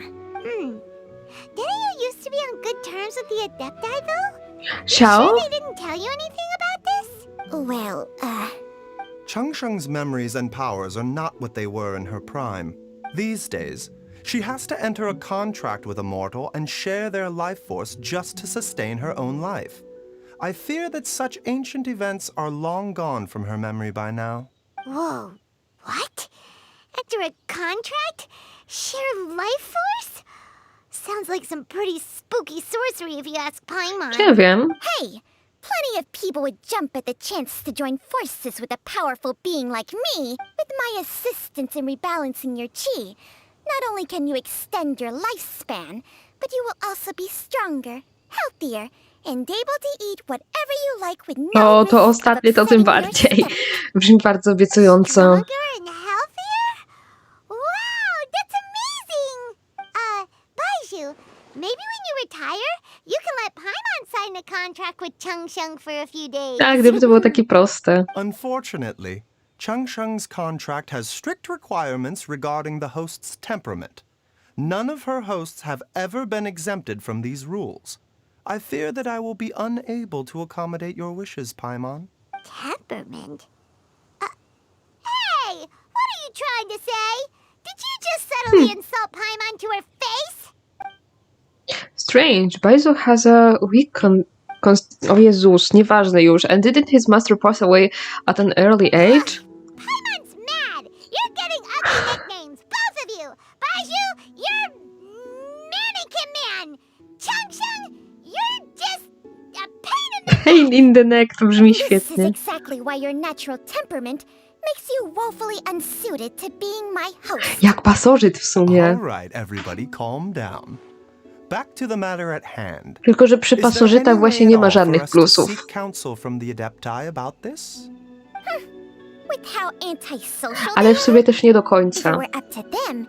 I: Didn't you used to be on good terms with the Adepti, though?
A: Xiao?
I: Sure they didn't tell you anything about this?
B: Well,
E: Changsheng's memories and powers are not what they were in her prime. These days, she has to enter a contract with a mortal and share their life force just to sustain her own life. I fear that such ancient events are long gone from her memory by now.
I: Whoa, what? After a contract? Share life force? Sounds like some pretty spooky sorcery if you ask Paimon.
A: Nie wiem.
B: hey! Plenty of people would jump at the chance to join forces with a powerful being like me. With my assistance in rebalancing your chi, not only can you extend your lifespan, but you will also be stronger, healthier, and able to eat whatever you like with no
A: O, to
B: risk of
A: ostatnie to tym
B: upsetting your
A: bardziej.
B: stomach.
A: Brzmi bardzo obiecująco.
I: Stronger and healthier? Wow, that's amazing! Baiju, maybe when you retire, you can let Paimon sign a contract with Changsheng for a few days.
A: Tak, gdyby to było takie proste.
E: Unfortunately, Changsheng's contract has strict requirements regarding the host's temperament. None of her hosts have ever been exempted from these rules. I fear that I will be unable to accommodate your wishes, Paimon.
I: Temperament? Hey! What are you trying to say? Did you just subtly insult Paimon to her face?
A: Strange. Baizu has a weak O Jezus, nieważne już. And didn't his master pass away at an early age?
I: Paimon's mad! You're getting ugly nicknames, both of you! Baiju, you're Mannequin Man! Chung, you're just a pain in the
A: Pain in the neck, to brzmi
B: This is
A: świetnie.
B: exactly why your natural temperament makes you woefully unsuited to being my host.
A: Jak pasożyt w sumie.
E: All right, everybody, calm down. Back to the matter at hand.
A: Tylko, że przy
E: Is there
A: pasożytach
E: any
A: właśnie
E: way
A: nie
E: at
A: ma
E: all for
A: żadnych
E: us to
A: plusów.
E: seek counsel from the Adepti about this?
B: With how antisocial
A: Ale
B: they
A: w sumie też nie do
B: are, if it
A: końca.
B: were up to them,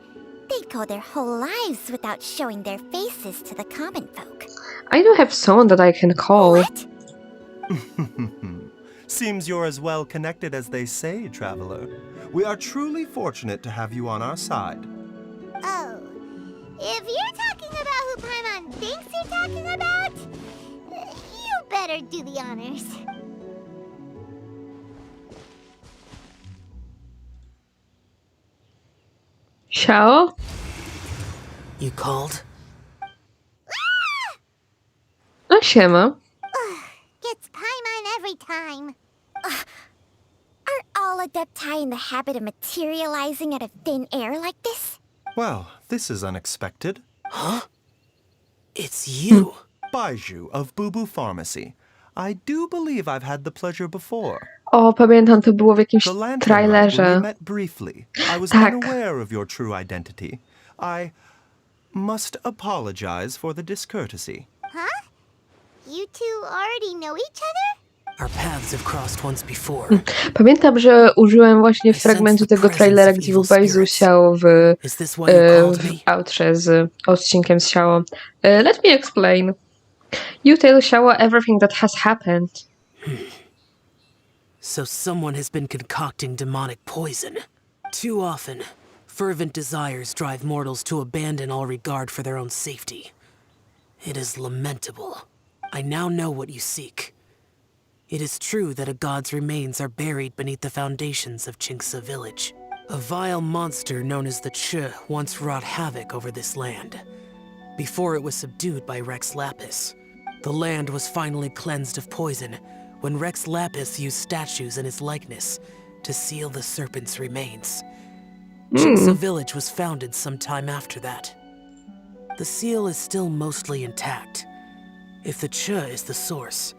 B: they'd go their whole lives without showing their faces to the common folk.
A: I do have someone that I can call.
B: What?
E: Seems you're as well connected as they say, traveler. We are truly fortunate to have you on our side.
I: Oh, if you're talking about who Paimon thinks you're talking about, you better do the honors.
A: Xiao?
J: You called?
A: No siema.
I: Gets Paimon every time.
B: Are all Adepti in the habit of materializing out of thin air like this?
E: Well, this is unexpected.
J: Huh? It's you.
E: Baiju of Bubu Pharmacy. I do believe I've had the pleasure before.
A: O, pamiętam, to było w jakimś
E: The lantern light, when we
A: trailerze.
E: met briefly, I was
A: Tak.
E: unaware of your true identity. I must apologize for the discourtesy.
I: Huh? You two already know each other?
J: Our paths have crossed once before.
A: Pamiętam, że użyłem właśnie fragmentu tego trailera, gdzie był Baizu Xiao w,
J: Is this why you called me?
A: w outrze z odcinkiem z Xiao. Let me explain. You tell Xiao everything that has happened.
J: So someone has been concocting demonic poison. Too often, fervent desires drive mortals to abandon all regard for their own safety. It is lamentable. I now know what you seek. It is true that a god's remains are buried beneath the foundations of Chinksa village. A vile monster known as the Che once wrought havoc over this land. Before it was subdued by Rex Lapis. The land was finally cleansed of poison when Rex Lapis used statues in his likeness to seal the serpent's remains. Chinksa village was founded some time after that. The seal is still mostly intact. If the Che is the source,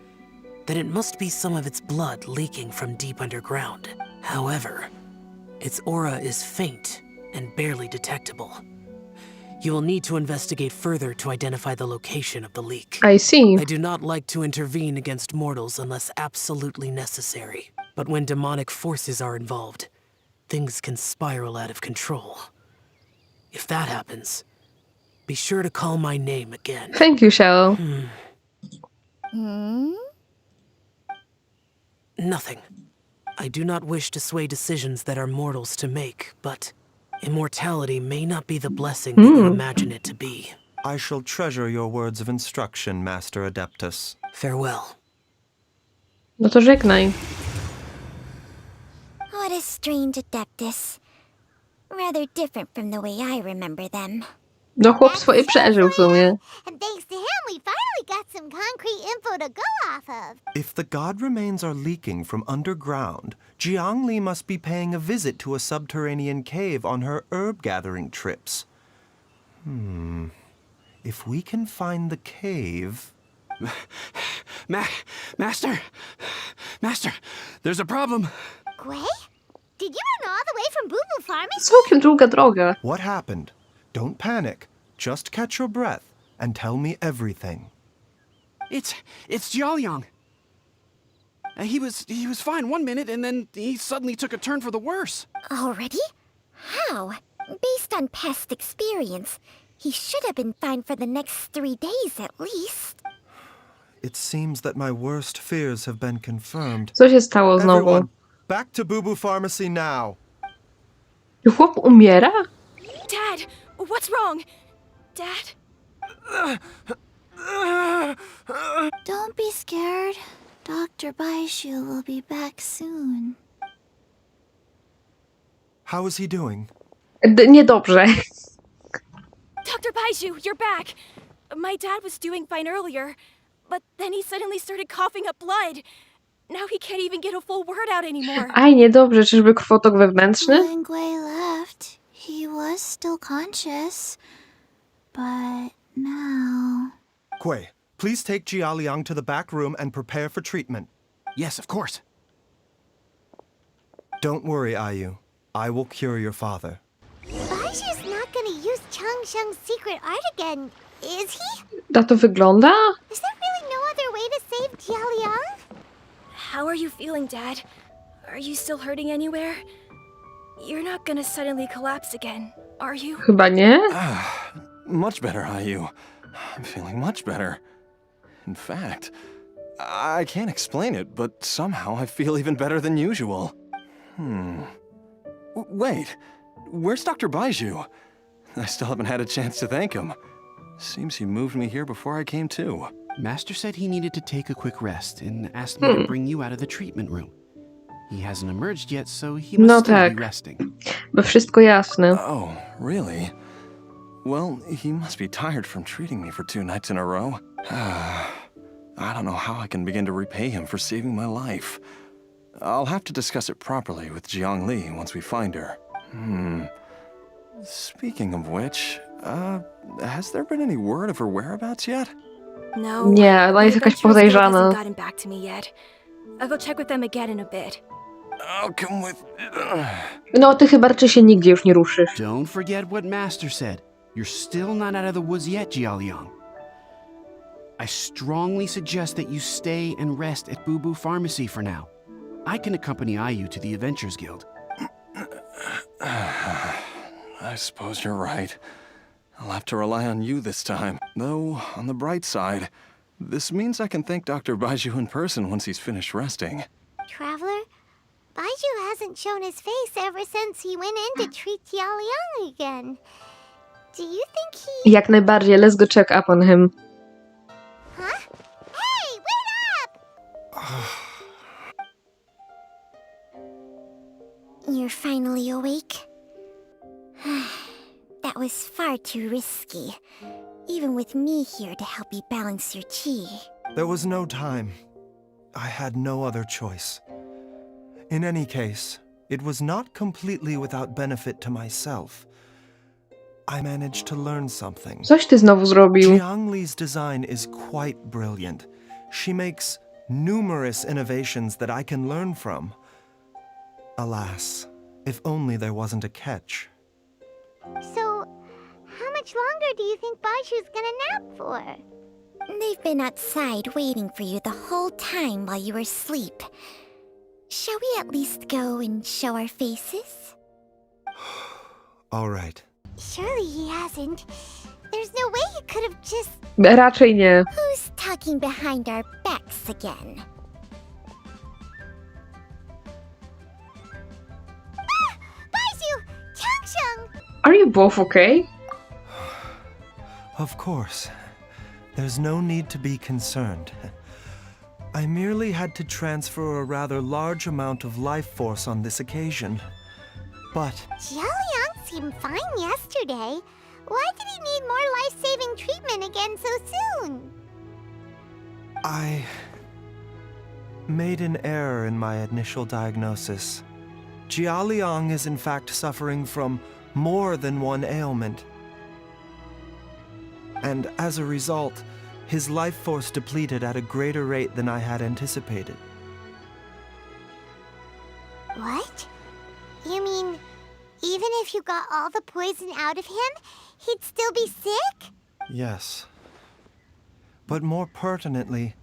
J: then it must be some of its blood leaking from deep underground. However, its aura is faint and barely detectable. You will need to investigate further to identify the location of the leak.
A: I see.
J: I do not like to intervene against mortals unless absolutely necessary. But when demonic forces are involved, things can spiral out of control. If that happens, be sure to call my name again.
A: Thank you, Xiao.
J: Nothing. I do not wish to sway decisions that are mortals to make, but immortality may not be the blessing that you imagine it to be.
E: I shall treasure your words of instruction, Master Adeptus.
J: Farewell.
A: No to żegnaj.
B: What a strange Adeptus. Rather different from the way I remember them.
A: No chłop swoje przeżył w sumie.
I: And thanks to him, we finally got some concrete info to go off of.
E: If the god remains are leaking from underground, Jiangli must be paying a visit to a subterranean cave on her herb-gathering trips. If we can find the cave...
D: Master, there's a problem.
I: Gui? Did you run all the way from Boo Boo Pharmacy?
A: Całkiem długa droga.
E: What happened? Don't panic. Just catch your breath and tell me everything.
D: It's Jiaoyang. He was fine one minute, and then he suddenly took a turn for the worse.
B: Already? How? Based on past experience, he should have been fine for the next 3 days at least.
E: It seems that my worst fears have been confirmed.
A: Co się stało znowu?
E: Everyone, back to Boo Boo Pharmacy now.
A: Chłop umiera?
C: Dad, what's wrong? Dad?
B: Don't be scared. Dr. Baishu will be back soon.
E: How is he doing?
A: Niedobrze.
C: Dr. Baiju, you're back. My dad was doing fine earlier, but then he suddenly started coughing up blood. Now he can't even get a full word out anymore.
A: Aj, niedobrze, czyżby krwotok wewnętrzny?
B: When Gui left, he was still conscious. But now...
E: Gui, please take Jialiang to the back room and prepare for treatment.
D: Yes, of course.
E: Don't worry, Ayu. I will cure your father.
I: Baiju's not gonna use Changsheng's secret art again, is he?
A: Na to wygląda?
I: Is there really no other way to save Jialiang?
C: How are you feeling, Dad? Are you still hurting anywhere? You're not gonna suddenly collapse again, are you?
A: Chyba nie.
H: Much better, Ayu. I'm feeling much better. In fact, I can't explain it, but somehow I feel even better than usual. Wait, where's Dr. Baiju? I still haven't had a chance to thank him. Seems he moved me here before I came to.
D: Master said he needed to take a quick rest and asked me to bring you out of the treatment room. He hasn't emerged yet, so he must
A: No
D: still
A: tak.
D: be resting.
A: Bo wszystko jasne.
H: Oh, really? Well, he must be tired from treating me for 2 nights in a row. I don't know how I can begin to repay him for saving my life. I'll have to discuss it properly with Jiang Li once we find her. Speaking of which, has there been any word of her whereabouts yet?
C: No.
A: Nie, ona jest
C: the
A: jakaś
C: Adventurers Guild
A: podejrzana.
C: hasn't gotten back to me yet. I'll go check with them again in a bit.
H: I'll come with...
A: No, ty chyba raczej się nigdzie już nie ruszysz.
D: Don't forget what Master said. You're still not out of the woods yet, Jialiang. I strongly suggest that you stay and rest at Boo Boo Pharmacy for now. I can accompany Ayu to the Adventurers Guild.
H: I suppose you're right. I'll have to rely on you this time. Though, on the bright side, this means I can thank Dr. Baiju in person once he's finished resting.
I: Traveler, Baiju hasn't shown his face ever since he went in to treat Jialiang again. Do you think he...
A: Jak najbardziej, let's go check up on him.
I: Huh? Hey, wait up! You're finally awake? That was far too risky. Even with me here to help you balance your chi.
E: There was no time. I had no other choice. In any case, it was not completely without benefit to myself. I managed to learn something.
A: Coś ty znowu zrobił.
E: Jiang Li's design is quite brilliant. She makes numerous innovations that I can learn from. Alas, if only there wasn't a catch.
I: So, how much longer do you think Baiju's gonna nap for?
B: They've been outside waiting for you the whole time while you were asleep. Shall we at least go and show our faces?
E: All right.
I: Surely he hasn't. There's no way he could have just...
A: Raczej nie.
B: Who's talking behind our backs again?
I: Ah! Baiju! Changsheng!
A: Are you both okay?
E: Of course. There's no need to be concerned. I merely had to transfer a rather large amount of life force on this occasion. But
I: Jialiang seemed fine yesterday. Why did he need more life-saving treatment again so soon?
E: I made an error in my initial diagnosis. Jialiang is in fact suffering from more than one ailment. And as a result, his life force depleted at a greater rate than I had anticipated.
I: What? You mean, even if you got all the poison out of him, he'd still be sick?
E: Yes. But more pertinently,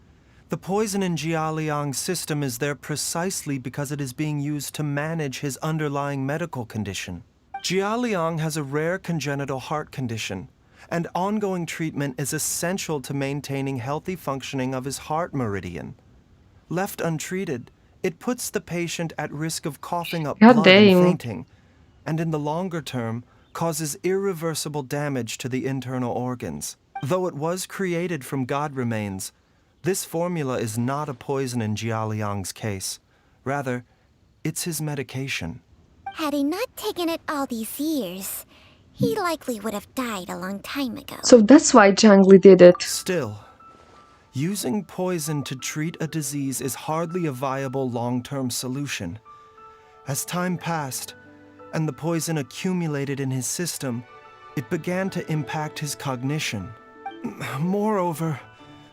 E: the poison in Jialiang's system is there precisely because it is being used to manage his underlying medical condition. Jialiang has a rare congenital heart condition, and ongoing treatment is essential to maintaining healthy functioning of his heart meridian. Left untreated, it puts the patient at risk of coughing up
A: God
E: blood
A: damn.
E: and fainting, and in the longer term, causes irreversible damage to the internal organs. Though it was created from god remains, this formula is not a poison in Jialiang's case. Rather, it's his medication.
B: Had he not taken it all these years, He likely would have died a long time ago.
A: So that's why Jiangli did it.
E: Still, using poison to treat a disease is hardly a viable long-term solution. As time passed, and the poison accumulated in his system, it began to impact his cognition. Moreover,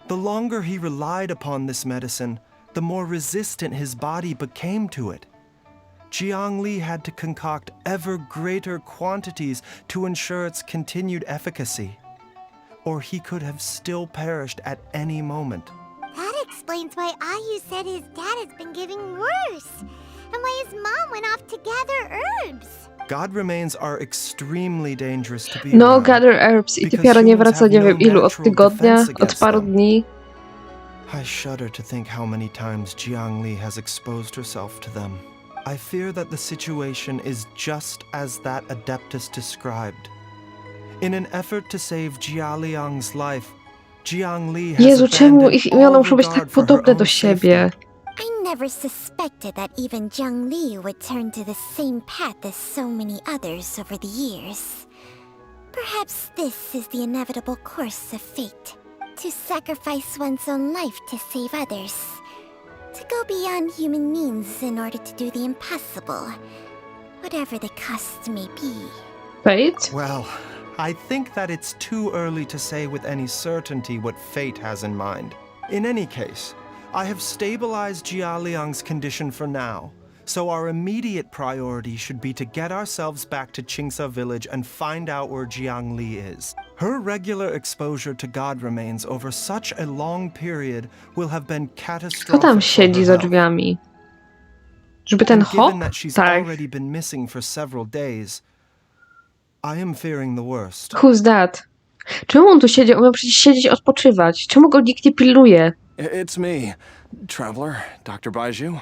E: the longer he relied upon this medicine, the more resistant his body became to it. Jiangli had to concoct ever greater quantities to ensure its continued efficacy, or he could have still perished at any moment.
I: That explains why Ayu said his dad has been getting worse, and why his mom went off to gather herbs.
E: God remains are extremely dangerous to be
A: No,
E: around,
A: gather herbs i typiara nie wraca nie wiem ilu, od tygodnia, od paru dni.
E: I shudder to think how many times Jiangli has exposed herself to them. I fear that the situation is just as that adeptus described. In an effort to save Jialiang's life, Jiangli has
A: Jezu, czemu
E: abandoned
A: ich imiona
E: all
A: muszą być tak
E: regard for her
A: podobne
E: own
A: do siebie?
E: safety.
B: I never suspected that even Jiangli would turn to the same path as so many others over the years. Perhaps this is the inevitable course of fate. To sacrifice one's own life to save others. To go beyond human means in order to do the impossible. Whatever the cost may be.
A: Fate?
E: Well, I think that it's too early to say with any certainty what fate has in mind. In any case, I have stabilized Jialiang's condition for now, so our immediate priority should be to get ourselves back to Qingsa village and find out where Jiangli is. Her regular exposure to God remains over such a long period will have been
A: Kto
E: catastrophic
A: tam
E: for
A: siedzi
E: her
A: za
E: health.
A: drzwiami? Żeby ten
E: And given
A: hop?
E: that she's
A: Tak.
E: already been missing for several days, I am fearing the worst.
A: Who's that? Czemu on tu siedzi? On miał przecież siedzieć, odpoczywać. Czemu go nikt nie pilnuje?
H: It's me, Traveler, Dr. Baiju.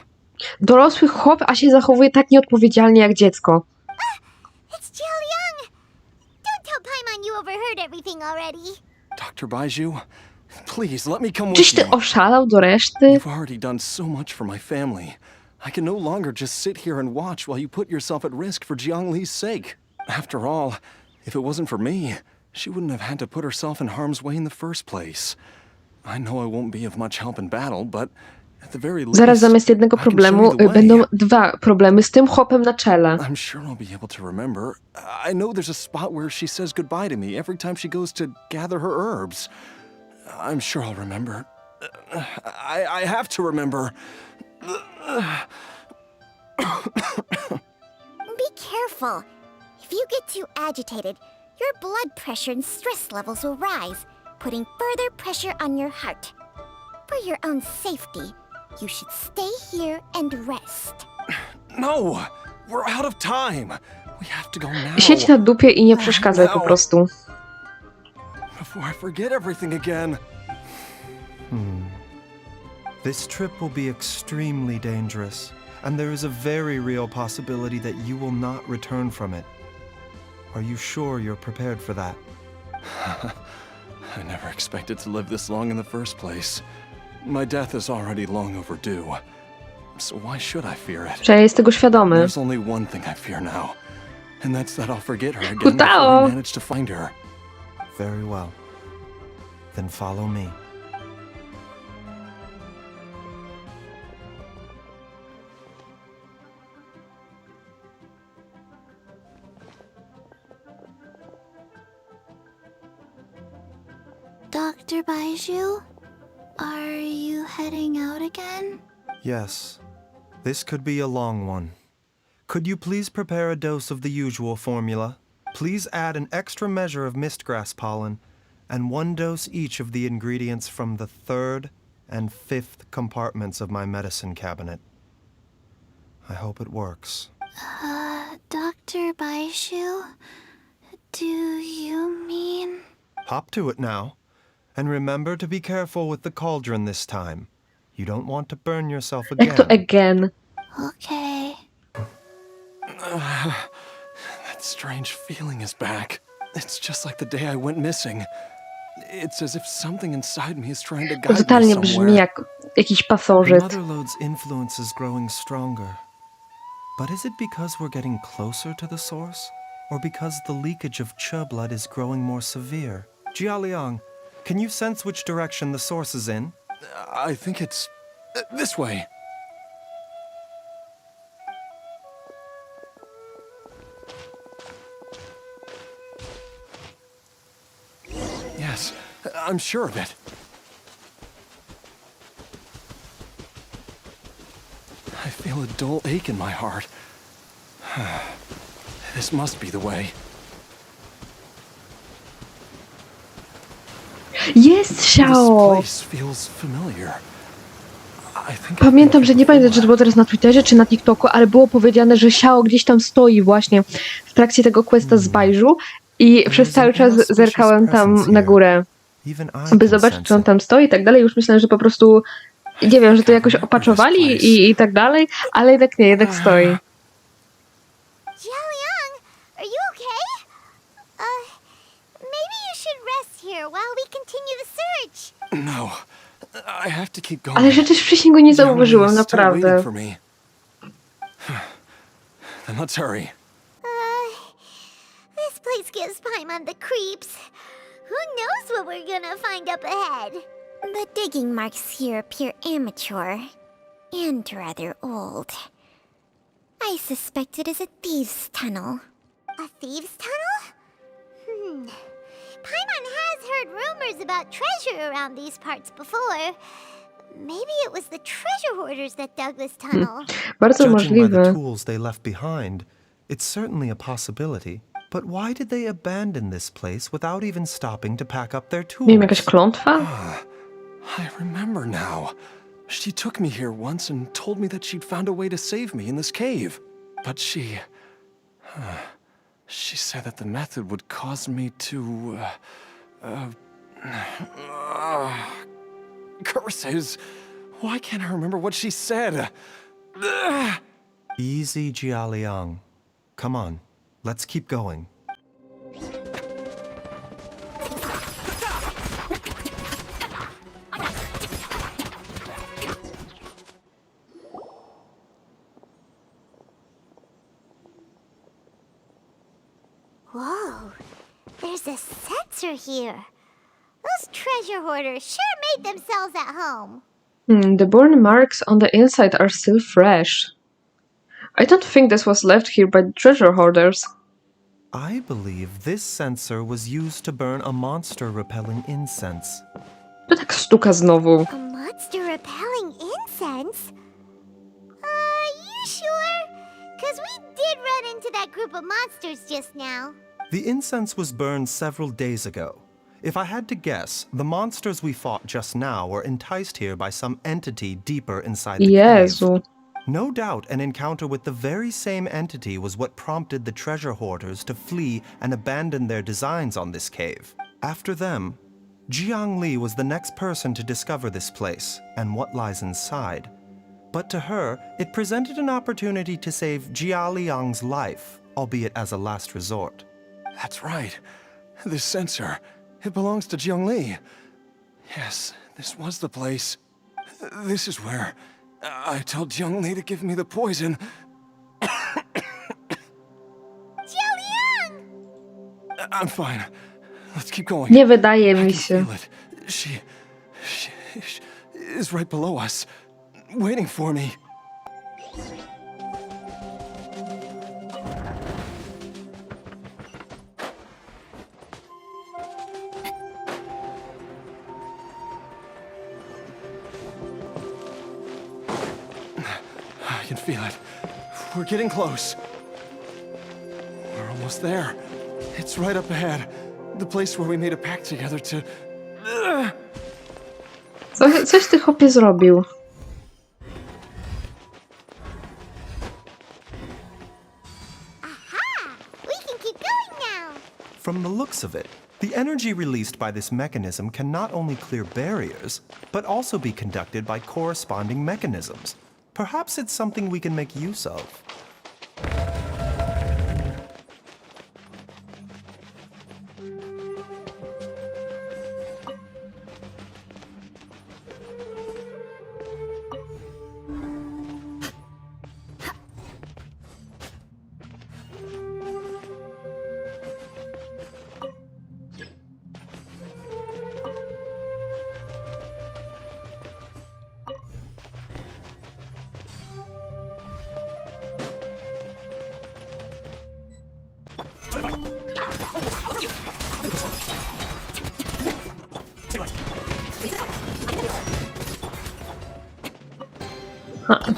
A: Dorosły chłop, a się zachowuje tak nieodpowiedzialnie jak dziecko.
I: It's Jialiang! Don't tell Paimon you overheard everything already.
H: Dr. Baiju, please let me come with
A: Czyś ty
H: you.
A: oszalał do reszty?
H: You've already done so much for my family. I can no longer just sit here and watch while you put yourself at risk for Jiangli's sake. After all, if it wasn't for me, she wouldn't have had to put herself in harm's way in the first place. I know I won't be of much help in battle, but at the very least,
A: Zaraz zamiast jednego
H: I can show
A: problemu
H: you the way.
A: będą dwa problemy z tym chłopem na czele.
H: I'm sure I'll be able to remember. I know there's a spot where she says goodbye to me every time she goes to gather her herbs. I'm sure I'll remember. I have to remember.
B: Be careful. If you get too agitated, your blood pressure and stress levels will rise, putting further pressure on your heart. For your own safety, you should stay here and rest.
H: No! We're out of time! We have to go now.
A: Siedź na dupie i nie przeszkadzaj po prostu.
H: Before I forget everything again.
E: This trip will be extremely dangerous, and there is a very real possibility that you will not return from it. Are you sure you're prepared for that?
H: I never expected to live this long in the first place. My death is already long overdue. So why should I fear it?
A: Że ja jest tego świadomy.
H: There's only one thing I fear now, and that's that I'll forget her again before
A: Udało.
H: we manage to find her.
E: Very well. Then follow me.
B: Dr. Baiju, are you heading out again?
E: Yes. This could be a long one. Could you please prepare a dose of the usual formula? Please add an extra measure of mistgrass pollen, and 1 dose each of the ingredients from the 3rd and 5th compartments of my medicine cabinet. I hope it works.
B: Dr. Baiju, do you mean...
E: Hop to it now. And remember to be careful with the cauldron this time. You don't want to burn yourself
A: Jak to
E: again.
A: again?
B: Okay.
H: That strange feeling is back. It's just like the day I went missing. It's as if something inside me is trying to
A: To
H: guide me
A: totalnie brzmi
H: somewhere.
A: jak jakiś
E: The
A: pasożyt.
E: Motherlode's influence is growing stronger. But is it because we're getting closer to the source? or because the leakage of Che blood is growing more severe? Jialiang, can you sense which direction the source is in?
H: I think it's this way. Yes, I'm sure of it. I feel a dull ache in my heart. This must be the way.
A: Jest
H: This
A: Xiao!
H: place feels familiar. I think I've
A: Pamiętam,
H: been
A: że
H: here
A: nie pamiętam, czy to
H: before.
A: było teraz na Twitterze, czy na TikToku, ale było powiedziane, że Xiao gdzieś tam stoi właśnie w trakcie tego questa z Bajżu i przez cały czas zerkałem tam na górę,
E: Even I
A: by
E: can
A: zobaczyć,
E: sense
A: czy on
E: it.
A: tam stoi i tak dalej. Już myślałem, że po prostu, nie wiem, że to jakoś opaczowali i tak dalej, ale jednak nie, jednak stoi.
I: Jialiang, are you okay? Maybe you should rest here while we continue the search.
H: No, I have to keep going.
A: Ale przecież wcześniej go nie zauważyłem,
H: Jiangling is still waiting
A: naprawdę.
H: for me. Then let's hurry.
I: This place gives Paimon the creeps. Who knows what we're gonna find up ahead? The digging marks here appear amateur and rather old. I suspect it is a thieves' tunnel. A thieves' tunnel? Paimon has heard rumors about treasure around these parts before. Maybe it was the treasure hoarders that dug this tunnel.
A: Bardzo
E: Judging by the
A: możliwe.
E: tools they left behind, it's certainly a possibility. But why did they abandon this place without even stopping to pack up their tools?
A: Nie wiem, jakaś klątwa?
H: I remember now. She took me here once and told me that she'd found a way to save me in this cave. But she said that the method would cause me to, curses. Why can't I remember what she said?
E: Easy, Jialiang. Come on, let's keep going.
I: Whoa, there's a sensor here. Those treasure hoarders sure made themselves at home.
A: The burn marks on the inside are still fresh. I don't think this was left here by the treasure hoarders.
E: I believe this sensor was used to burn a monster-repelling incense.
A: To tak stuka znowu.
I: A monster repelling incense? You sure? Because we did run into that group of monsters just now.
E: The incense was burned several days ago. If I had to guess, the monsters we fought just now were enticed here by some entity deeper inside the cave.
A: Jezu.
E: No doubt an encounter with the very same entity was what prompted the treasure hoarders to flee and abandon their designs on this cave. After them, Jiang Li was the next person to discover this place and what lies inside. But to her, it presented an opportunity to save Jia Liang's life, albeit as a last resort.
H: That's right. This sensor, it belongs to Jiangli. Yes, this was the place. This is where I told Jiangli to give me the poison.
I: Jialiang!
H: I'm fine. Let's keep going.
A: Nie wydaje
H: I
A: mi
H: can
A: się.
H: feel it. She is right below us, waiting for me. I can feel it. We're getting close. We're almost there. It's right up ahead. The place where we made a pact together to...
A: Coś ty chłopie zrobił.
I: Aha! We can keep going now.
E: From the looks of it, the energy released by this mechanism can not only clear barriers, but also be conducted by corresponding mechanisms. Perhaps it's something we can make use of.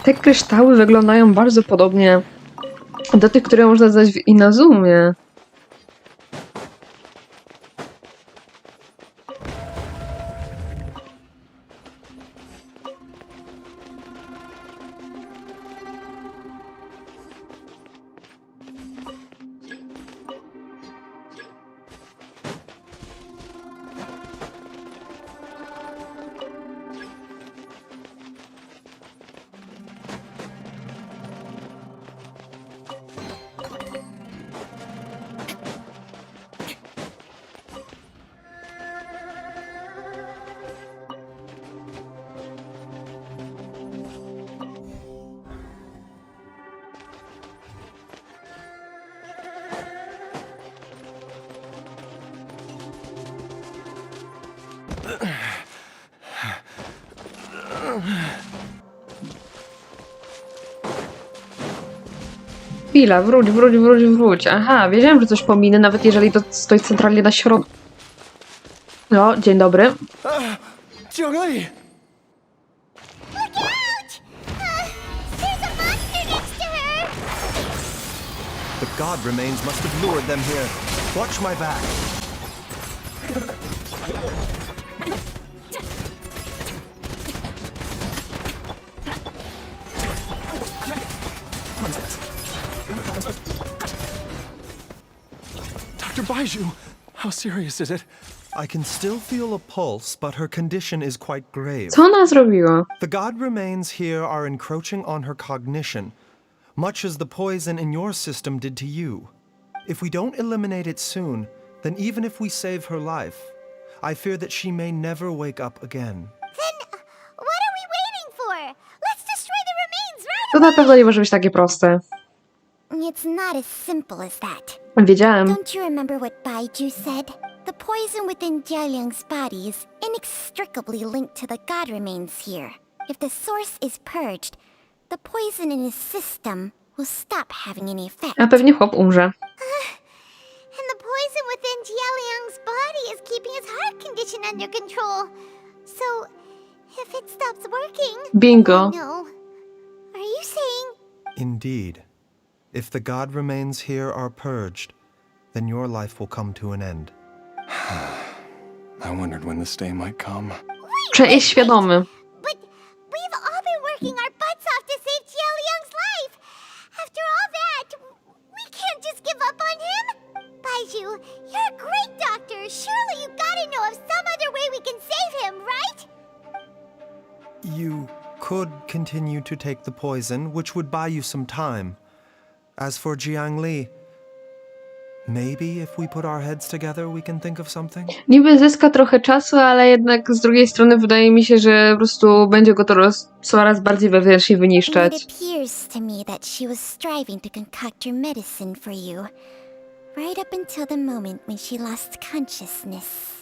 A: Te kryształy wyglądają bardzo podobnie do tych, które można znaleźć w Inazumie. Chwila, wróć. Aha, wiedziałem, że coś pominę, nawet jeżeli to stoi centralnie na środku. No, dzień dobry.
H: Jiangli!
I: Look out! There's a monster next to her!
E: The god remains must have lured them here. Watch my back.
H: Dr. Baiju, how serious is it?
E: I can still feel a pulse, but her condition is quite grave.
A: Co ona zrobiła?
E: The god remains here are encroaching on her cognition, much as the poison in your system did to you. If we don't eliminate it soon, then even if we save her life, I fear that she may never wake up again.
I: Then what are we waiting for? Let's destroy the remains right
A: To na pewno nie może być takie proste.
B: It's not as simple as that.
A: Wiedziałem.
B: Don't you remember what Baiju said? The poison within Jialiang's body is inextricably linked to the god remains here. If the source is purged, the poison in his system will stop having any effect.
A: A pewnie chłop umrze.
I: And the poison within Jialiang's body is keeping his heart condition under control. So, if it stops working...
A: Bingo.
I: No. Are you saying...
E: Indeed. If the god remains here are purged, then your life will come to an end.
H: I wondered when this day might come.
A: Czy jest świadomy?
I: But we've all been working our butts off to save Jialiang's life. After all that, we can't just give up on him. Baiju, you're a great doctor. Surely you gotta know of some other way we can save him, right?
E: You could continue to take the poison, which would buy you some time. As for Jiangli, maybe if we put our heads together, we can think of something?
A: Niby zyska trochę czasu, ale jednak z drugiej strony wydaje mi się, że po prostu będzie go to coraz bardziej wewnętrznie wyniszczać.
B: It appears to me that she was striving to concoct your medicine for you, right up until the moment when she lost consciousness.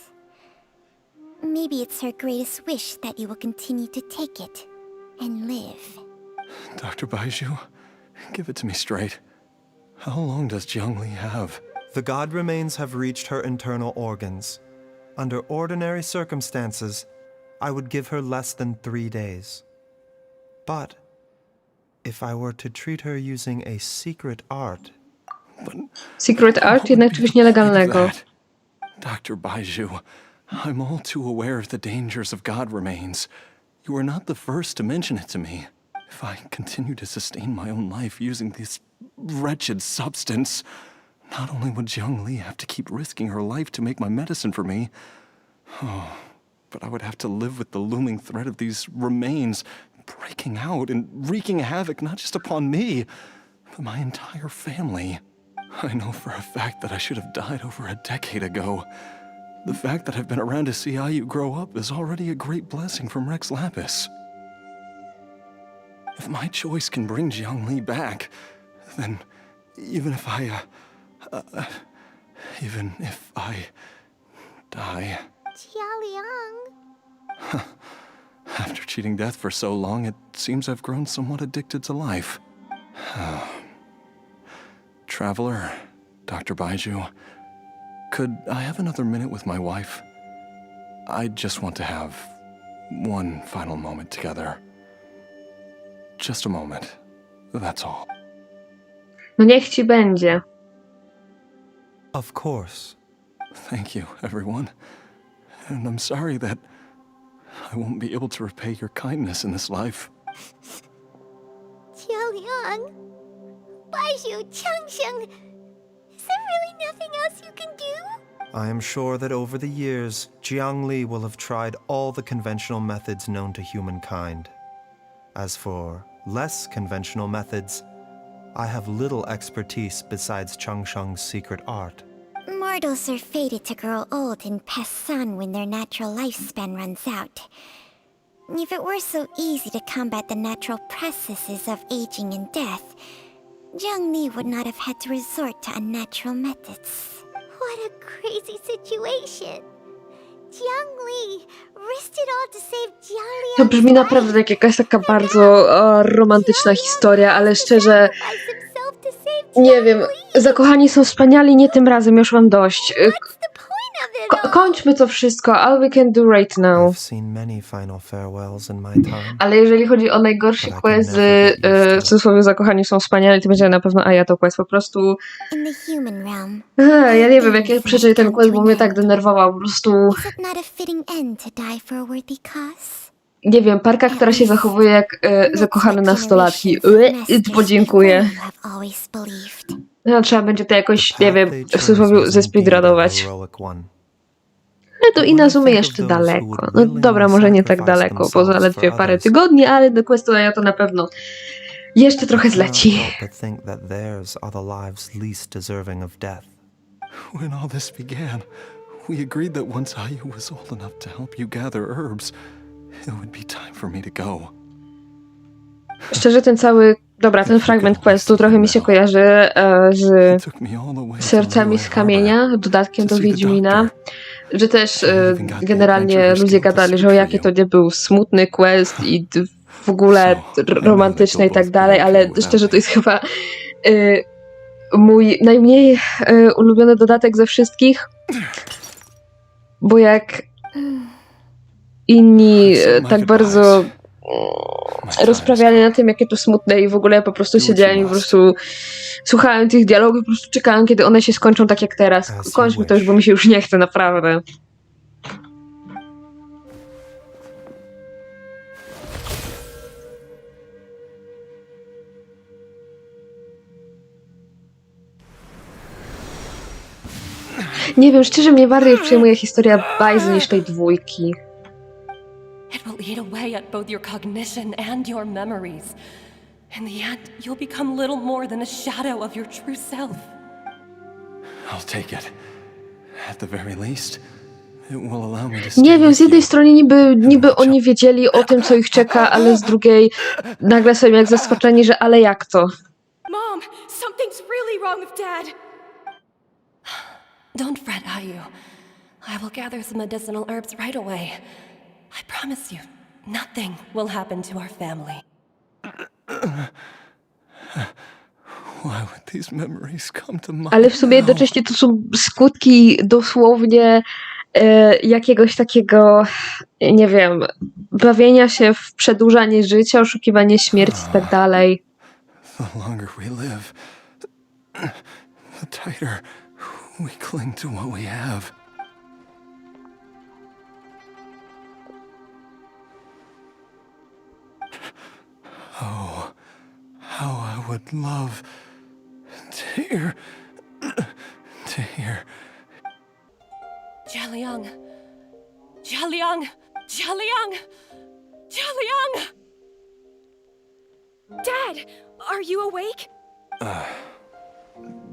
B: Maybe it's her greatest wish that you will continue to take it and live.
H: Dr. Baiju, give it to me straight. How long does Jiangli have?
E: The god remains have reached her internal organs. Under ordinary circumstances, I would give her less than 3 days. But if I were to treat her using a secret art...
A: Secret Art, jednak czegoś nielegalnego.
H: Dr. Baiju, I'm all too aware of the dangers of god remains. You are not the first to mention it to me. If I continue to sustain my own life using this wretched substance, not only would Jiangli have to keep risking her life to make my medicine for me, but I would have to live with the looming threat of these remains breaking out and wreaking havoc not just upon me, but my entire family. I know for a fact that I should have died over a decade ago. The fact that I've been around to see how you grow up is already a great blessing from Rex Lapis. If my choice can bring Jiangli back, then even if I die...
I: Jialiang.
H: After cheating death for so long, it seems I've grown somewhat addicted to life. Traveler, Dr. Baiju, could I have another minute with my wife? I just want to have one final moment together. Just a moment. That's all.
A: No niech ci będzie.
E: Of course.
H: Thank you, everyone. And I'm sorry that I won't be able to repay your kindness in this life.
I: Jiaoliang, Baizhu, Changsheng, is there really nothing else you can do?
E: I am sure that over the years, Jiangli will have tried all the conventional methods known to humankind. As for less conventional methods, I have little expertise besides Changsheng's secret art.
B: Mortals are fated to grow old and pass on when their natural lifespan runs out. If it were so easy to combat the natural processes of aging and death, Jiangli would not have had to resort to unnatural methods.
I: What a crazy situation. Jiangli risked it all to save Jiaoliang's
A: To brzmi naprawdę jak jakaś taka bardzo romantyczna historia, ale szczerze,
I: sacrifice himself to save
A: nie wiem,
I: Jiangli.
A: zakochani są wspaniali, nie tym razem, już mam dość.
I: What's the point of it all?
A: Kończmy to wszystko, all we can do right now.
E: I've seen many final farewells in my time.
A: Ale jeżeli chodzi o najgorszy quest, w cudzysłowie zakochani są wspaniali, to będzie na pewno to quest po prostu.
B: In the human realm,
A: Ja nie wiem, jak ja przeżyję ten quest, bo mnie tak denerwował, po prostu.
B: is it not a fitting end to die for a worthy cause?
A: Nie wiem, parka, która się zachowuje jak zakochane nastolatki. Podziękuję.
B: You have always believed.
A: No, trzeba będzie to jakoś, nie wiem, w cudzysłowie zespeedrunować. Ale do Inazumy jeszcze daleko. No dobra, może nie tak daleko, bo zaledwie parę tygodni, ale do questu to na pewno jeszcze trochę zleci.
H: When all this began, we agreed that once Ayu was old enough to help you gather herbs, it would be time for me to go.
A: Szczerze, ten fragment questu trochę mi się kojarzy z
H: It took me all the way to
A: Sercami z
H: Montuję
A: kamienia, dodatkiem do Wiedźmina, że też generalnie ludzie gadali, że jakie to nie był smutny quest i w ogóle romantyczny i tak dalej, ale szczerze to jest chyba mój najmniej ulubiony dodatek ze wszystkich, bo jak inni tak bardzo rozprawiali na tym, jakie to smutne i w ogóle po prostu siedziałem i po prostu słuchałem tych dialogów, po prostu czekałem, kiedy one się skończą tak jak teraz. Kończmy to już, bo mi się już nie chce, naprawdę. Nie wiem, szczerze mnie bardziej przejmuje historia Bajzy niż tej dwójki.
K: It will eat away at both your cognition and your memories. In the end, you'll become little more than a shadow of your true self.
H: I'll take it. At the very least, it will allow me to stay
A: Nie wiem,
H: with
A: z jednej
H: you.
A: strony niby oni wiedzieli o tym, co ich czeka, ale z drugiej nagle są jak zaskoczeni, że ale jak to?
C: Mom, something's really wrong with Dad.
K: Don't fret, Ayu. I will gather some medicinal herbs right away. I promise you, nothing will happen to our family.
H: Why would these memories come to mind?
A: Ale w sumie jednocześnie to są skutki dosłownie jakiegoś takiego, nie wiem, bawienia się w przedłużanie życia, oszukiwanie śmierci i tak dalej.
H: The longer we live, the tighter we cling to what we have. Oh, how I would love to hear.
K: Jiaoliang! Jiaoliang! Jiaoliang! Jiaoliang!
C: Dad, are you awake?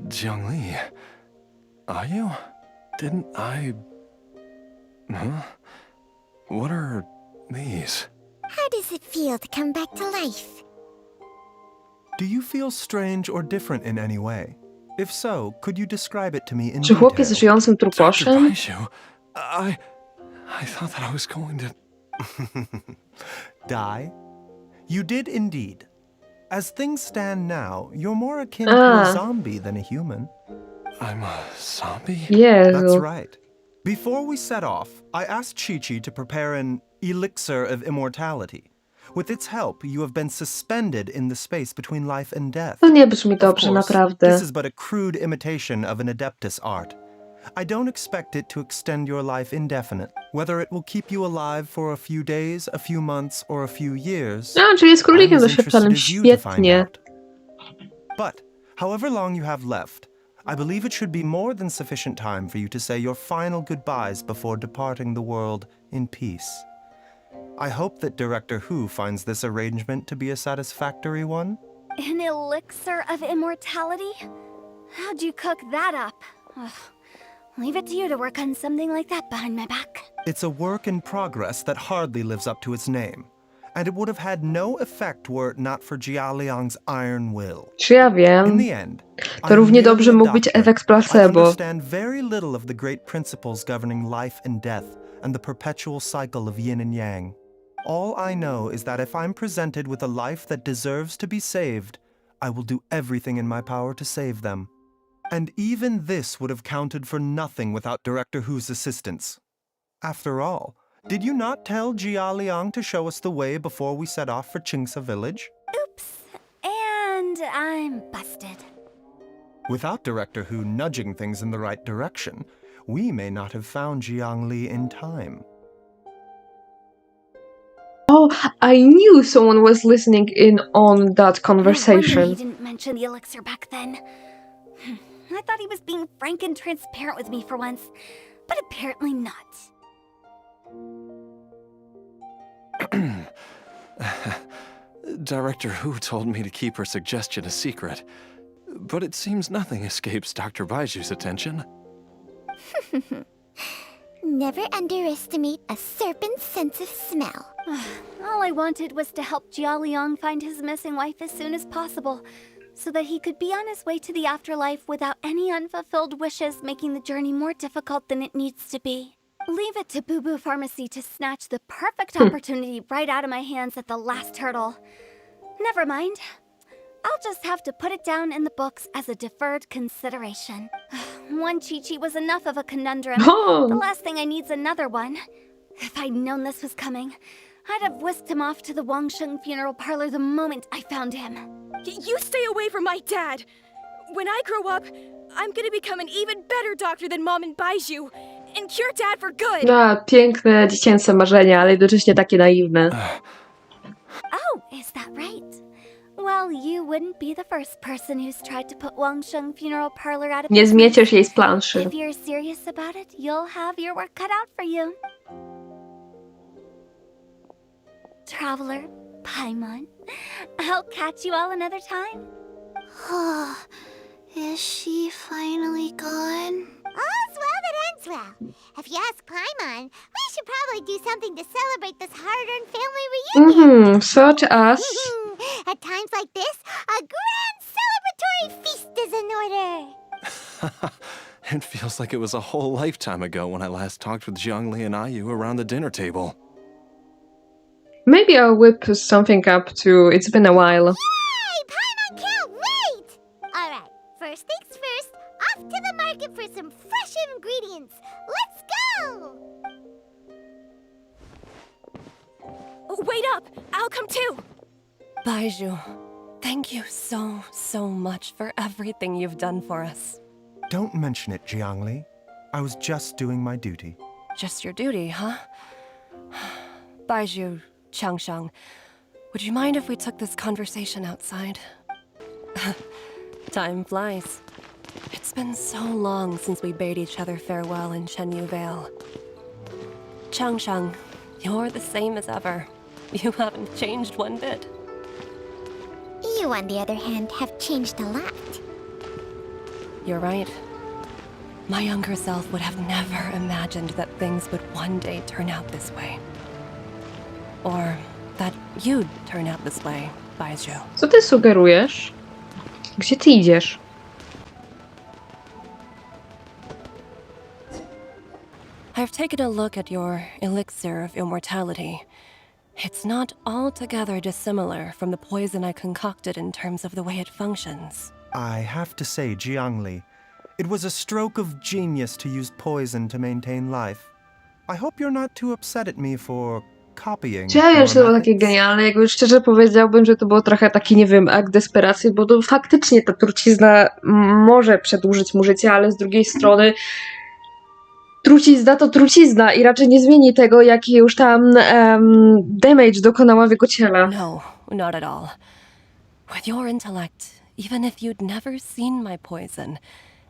H: Jiangli, are you? Didn't I... Huh? What are these?
B: How does it feel to come back to life?
E: Do you feel strange or different in any way? If so, could you describe it to me in
A: Czy chłop jest
E: detail?
A: żyjącym
H: Dr.
A: truposzem?
H: Baizhu, I thought that I was going to...
E: Die? You did indeed. As things stand now, you're more akin to a zombie than a human.
H: I'm a zombie?
E: That's
A: Jezu.
E: right. Before we set off, I asked Chi-Chi to prepare an elixir of immortality. With its help, you have been suspended in the space between life and death.
A: To nie brzmi
E: Of
A: dobrze,
E: course,
A: naprawdę.
E: this is but a crude imitation of an adeptus art. I don't expect it to extend your life indefinitely. Whether it will keep you alive for a few days, a few months, or a few years,
A: A, czyli jest
E: I'm
A: królikiem
E: as
A: doświadczalnym.
E: interested as you to find
A: Świetnie.
E: out. But, however long you have left, I believe it should be more than sufficient time for you to say your final goodbyes before departing the world in peace. I hope that Director Who finds this arrangement to be a satisfactory one.
C: An elixir of immortality? How'd you cook that up? Ugh. Leave it to you to work on something like that behind my back.
E: It's a work in progress that hardly lives up to its name, and it would have had no effect were it not for Jialiang's iron will.
A: Czy ja
E: In
A: wiem?
E: the end,
A: To
E: I'm
A: równie
E: merely
A: dobrze
E: a
A: mógł być
E: doctor.
A: efekt
E: I
A: placebo.
E: understand very little of the great principles governing life and death and the perpetual cycle of yin and yang. All I know is that if I'm presented with a life that deserves to be saved, I will do everything in my power to save them. And even this would have counted for nothing without Director Who's assistance. After all, did you not tell Jia Liang to show us the way before we set off for Qingsa village?
C: Oops. And I'm busted.
E: Without Director Who nudging things in the right direction, we may not have found Jiangli in time.
A: Oh, I knew someone was listening in on that
C: No wonder he
A: conversation.
C: didn't mention the elixir back then. I thought he was being frank and transparent with me for once, but apparently not.
H: Director Who told me to keep her suggestion a secret, but it seems nothing escapes Dr. Baiju's attention.
I: Never underestimate a serpent's sense of smell.
C: All I wanted was to help Jialiang find his missing wife as soon as possible, so that he could be on his way to the afterlife without any unfulfilled wishes making the journey more difficult than it needs to be. Leave it to Boo Boo Pharmacy to snatch the perfect opportunity right out of my hands at the last hurdle. Never mind. I'll just have to put it down in the books as a deferred consideration. One Chi-Chi was enough of a conundrum.
A: Oh.
C: The last thing I need's another one. If I'd known this was coming, I'd have whisked him off to the Wangsheng funeral parlor the moment I found him. You stay away from my dad! When I grow up, I'm gonna become an even better doctor than Mom and Baiju, and cure Dad for good!
A: Piękne, dziecięce marzenia, ale jednocześnie takie naiwne.
C: Oh, is that right? Well, you wouldn't be the first person who's tried to put Wangsheng funeral parlor out of
A: Nie
C: business.
A: zmieciesz jej z planszy.
C: If you're serious about it, you'll have your work cut out for you. Traveler, Paimon, I'll catch you all another time.
B: Oh, is she finally gone?
I: All's well that ends well. If you ask Paimon, we should probably do something to celebrate this hard-earned family reunion.
A: Such as...
I: At times like this, a grand celebratory feast is in order.
H: It feels like it was a whole lifetime ago when I last talked with Zhongli and Ayu around the dinner table.
A: Maybe I'll whip something up too. It's been a while.
I: Yay! Paimon can't wait! Alright, first things first, off to the market for some fresh ingredients. Let's go!
C: Wait up! I'll come too!
K: Baiju, thank you so much for everything you've done for us.
E: Don't mention it, Jiangli. I was just doing my duty.
K: Just your duty, huh? Baiju, Changshang, would you mind if we took this conversation outside? Time flies. It's been so long since we bade each other farewell in Shenyu Vale. Changshang, you're the same as ever. You haven't changed one bit.
I: You, on the other hand, have changed a lot.
K: You're right. My younger self would have never imagined that things would one day turn out this way. Or that you'd turn out this way, Baiju.
A: Co ty sugerujesz? Gdzie ty idziesz?
K: I've taken a look at your elixir of immortality. It's not altogether dissimilar from the poison I concocted in terms of the way it functions.
E: I have to say, Jiangli, It was a stroke of genius to use poison to maintain life. I hope you're not too upset at me for copying
A: Ja wiem,
E: your
A: że to było takie
E: methods.
A: genialne, jakby szczerze powiedziałbym, że to było trochę taki, nie wiem, akt desperacji, bo to faktycznie ta trucizna może przedłużyć mu życie, ale z drugiej strony trucizna to trucizna i raczej nie zmieni tego, jaki już tam damage dokonała w jego ciele.
K: No, not at all. With your intellect, even if you'd never seen my poison,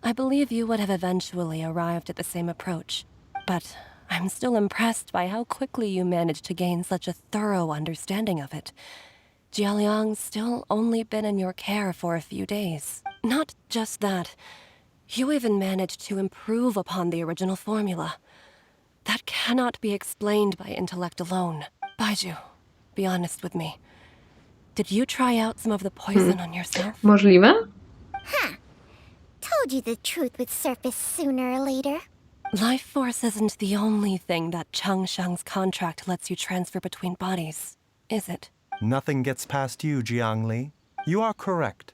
K: I believe you would have eventually arrived at the same approach. But I'm still impressed by how quickly you managed to gain such a thorough understanding of it. Jialiang's still only been in your care for a few days. Not just that, you even managed to improve upon the original formula. That cannot be explained by intellect alone. Baiju, be honest with me. Did you try out some of the poison on yourself?
A: Możliwe?
I: Told you the truth would surface sooner or later.
K: Life force isn't the only thing that Changsheng's contract lets you transfer between bodies, is it?
E: Nothing gets past you, Jiangli. You are correct.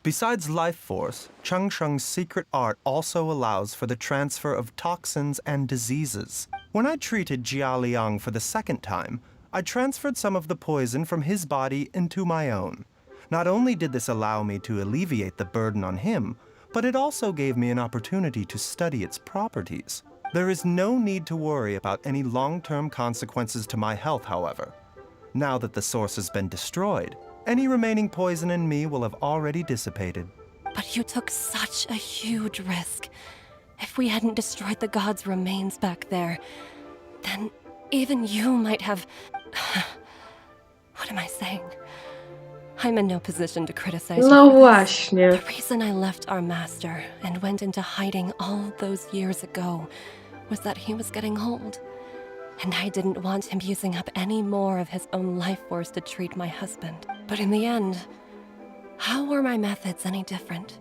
E: Besides life force, Changsheng's secret art also allows for the transfer of toxins and diseases. When I treated Jialiang for the second time, I transferred some of the poison from his body into my own. Not only did this allow me to alleviate the burden on him, but it also gave me an opportunity to study its properties. There is no need to worry about any long-term consequences to my health, however. Now that the source has been destroyed, any remaining poison in me will have already dissipated.
K: But you took such a huge risk. If we hadn't destroyed the god's remains back there, then even you might have... What am I saying? I'm in no position to criticize you
A: No
K: for this.
A: właśnie.
K: The reason I left our master and went into hiding all those years ago was that he was getting old. And I didn't want him using up any more of his own life force to treat my husband. But in the end, how were my methods any different?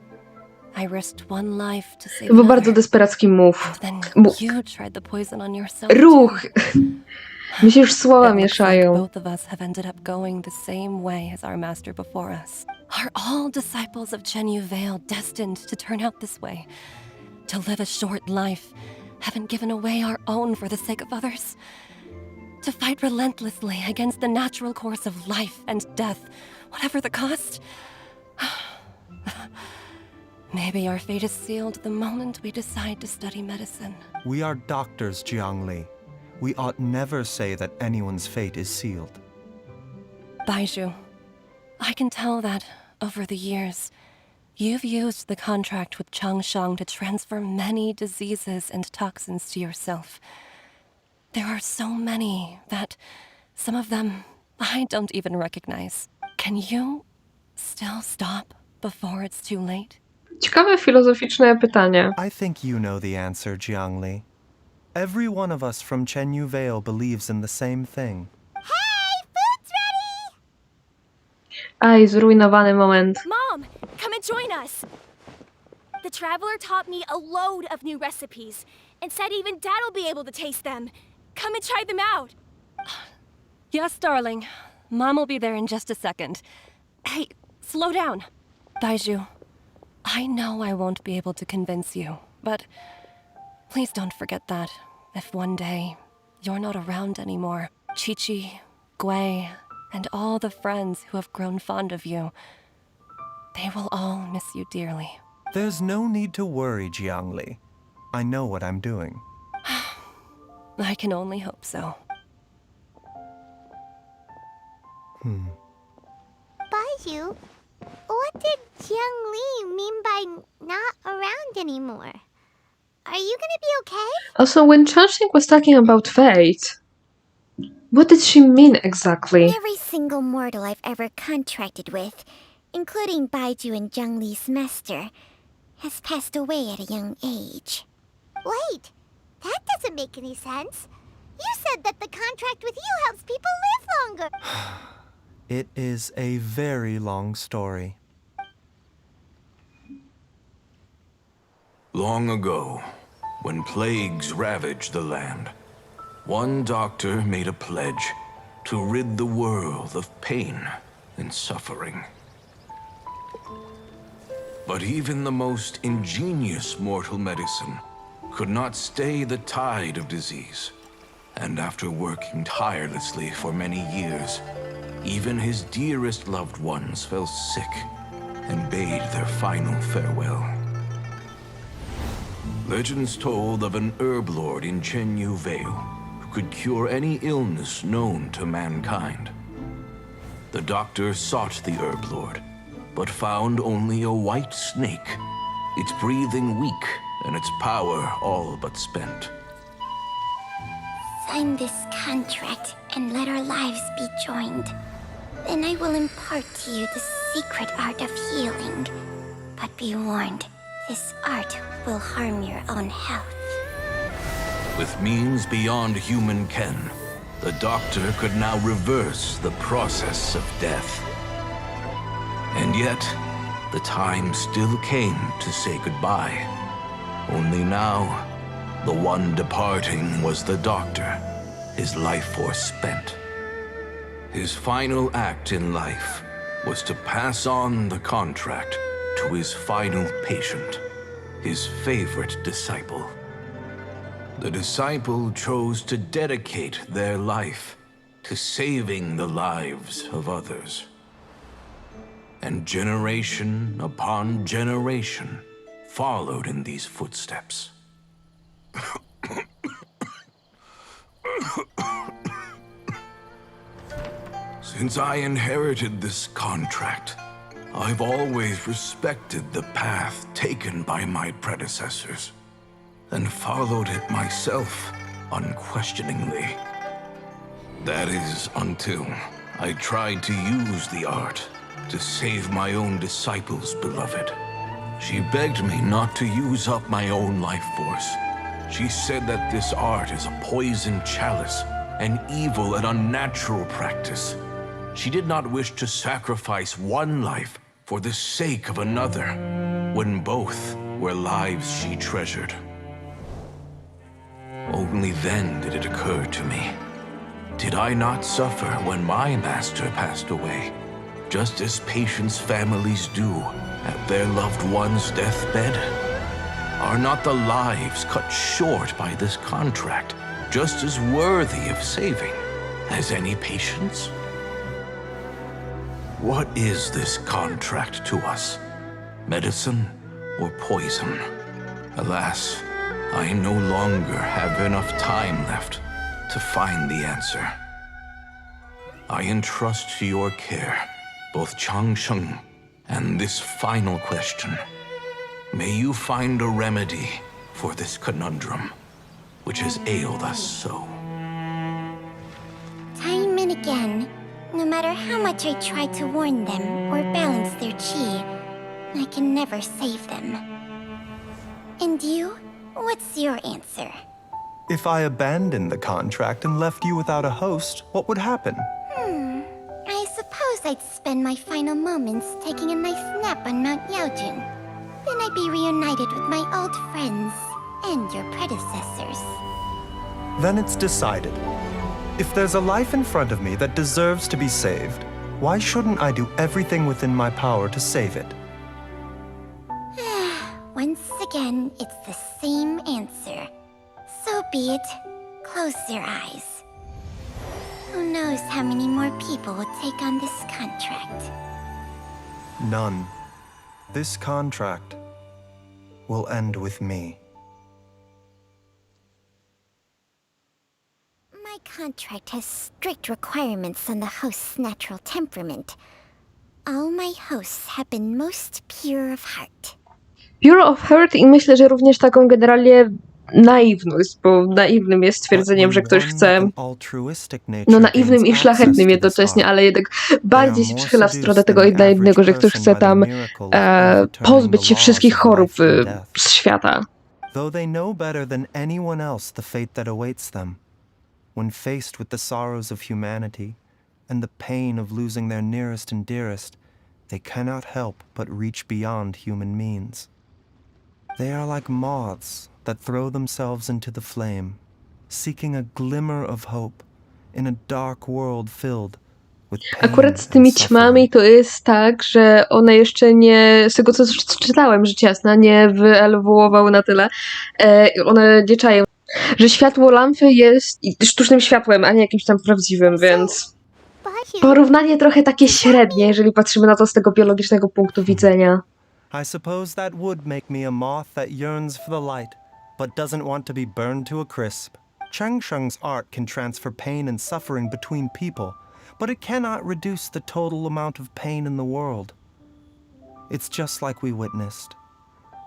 K: I risked one life to save
A: To był bardzo
K: another.
A: desperacki move.
K: Then
A: Move.
K: you tried the poison on yourself
A: Ruch!
K: too.
A: Mi się już słowa
K: It looks like
A: mieszają.
K: both of us have ended up going the same way as our master before us. Are all disciples of Chenyu Vale destined to turn out this way? To live a short life, having given away our own for the sake of others? To fight relentlessly against the natural course of life and death, whatever the cost? Maybe our fate is sealed the moment we decide to study medicine.
E: We are doctors, Jiangli. We ought never say that anyone's fate is sealed.
K: Baiju, I can tell that, over the years, you've used the contract with Changsheng to transfer many diseases and toxins to yourself. There are so many that some of them I don't even recognize. Can you still stop before it's too late?
A: Ciekawe filozoficzne pytanie.
E: I think you know the answer, Jiangli. Every one of us from Chenyu Vale believes in the same thing.
I: Hey, food's ready!
A: Aj, zrujnowany moment.
C: Mom, come and join us. The traveler taught me a load of new recipes and said even Dad will be able to taste them. Come and try them out.
K: Yes, darling. Mom will be there in just a second. Hey, slow down. Baiju, I know I won't be able to convince you, but please don't forget that if one day you're not around anymore, Chi-Chi, Gui, and all the friends who have grown fond of you, they will all miss you dearly.
E: There's no need to worry, Jiangli. I know what I'm doing.
K: I can only hope so.
I: Baiju, what did Jiang Li mean by not around anymore? Are you gonna be okay?
A: Also, when Changsheng was talking about fate, what did she mean exactly?
I: Every single mortal I've ever contracted with, including Baiju and Jiang Li's master, has passed away at a young age. Wait, that doesn't make any sense. You said that the contract with you helps people live longer.
E: It is a very long story.
L: Long ago, when plagues ravaged the land, one doctor made a pledge to rid the world of pain and suffering. But even the most ingenious mortal medicine could not stay the tide of disease. And after working tirelessly for many years, even his dearest loved ones fell sick and bade their final farewell. Legends told of an herb lord in Chenyu Vale who could cure any illness known to mankind. The doctor sought the herb lord, but found only a white snake, its breathing weak and its power all but spent.
I: Sign this contract and let our lives be joined. Then I will impart to you the secret art of healing. But be warned, this art will harm your own health.
L: With means beyond human ken, the doctor could now reverse the process of death. And yet, the time still came to say goodbye. Only now, the one departing was the doctor, his life force spent. His final act in life was to pass on the contract to his final patient, his favorite disciple. The disciple chose to dedicate their life to saving the lives of others. And generation upon generation followed in these footsteps. Since I inherited this contract, I've always respected the path taken by my predecessors, and followed it myself unquestioningly. That is, until I tried to use the art to save my own disciple's beloved. She begged me not to use up my own life force. She said that this art is a poison chalice, an evil and unnatural practice. She did not wish to sacrifice one life for the sake of another, when both were lives she treasured. Only then did it occur to me, did I not suffer when my master passed away, just as patients' families do at their loved one's deathbed? Are not the lives cut short by this contract just as worthy of saving as any patients? What is this contract to us? Medicine or poison? Alas, I no longer have enough time left to find the answer. I entrust to your care both Changsheng and this final question. May you find a remedy for this conundrum, which has ailed us so.
I: Time and again, no matter how much I try to warn them or balance their chi, I can never save them. And you? What's your answer?
E: If I abandoned the contract and left you without a host, what would happen?
I: I suppose I'd spend my final moments taking a nice nap on Mount Yaojun. Then I'd be reunited with my old friends and your predecessors.
E: Then it's decided. If there's a life in front of me that deserves to be saved, why shouldn't I do everything within my power to save it?
I: Once again, it's the same answer. So be it. Close your eyes. Who knows how many more people will take on this contract?
E: None. This contract will end with me.
I: My contract has strict requirements on the host's natural temperament. All my hosts have been most pure of heart.
A: Pure of Heart i myślę, że również taką generalnie naiwność, bo naiwnym jest stwierdzeniem, że ktoś chce, no naiwnym i szlachetnym jednocześnie, ale jednak bardziej się przychyla w stronę tego jednego, że ktoś chce tam pozbyć się wszystkich chorób z świata.
E: Though they know better than anyone else the fate that awaits them, when faced with the sorrows of humanity and the pain of losing their nearest and dearest, they cannot help but reach beyond human means. They are like moths that throw themselves into the flame, seeking a glimmer of hope in a dark world filled with pain
A: Akurat z tymi
E: and
A: ćmami
E: suffering.
A: to jest tak, że one jeszcze nie, z tego co czytałem, rzecz jasna, nie wyewoluowały na tyle. One nie czają, że światło lampy jest sztucznym światłem, a nie jakimś tam prawdziwym, więc
I: Baju,
A: porównanie trochę takie średnie, jeżeli patrzymy na to z tego biologicznego punktu widzenia.
E: I suppose that would make me a moth that yearns for the light, but doesn't want to be burned to a crisp. Cheng Sheng's art can transfer pain and suffering between people, but it cannot reduce the total amount of pain in the world. It's just like we witnessed.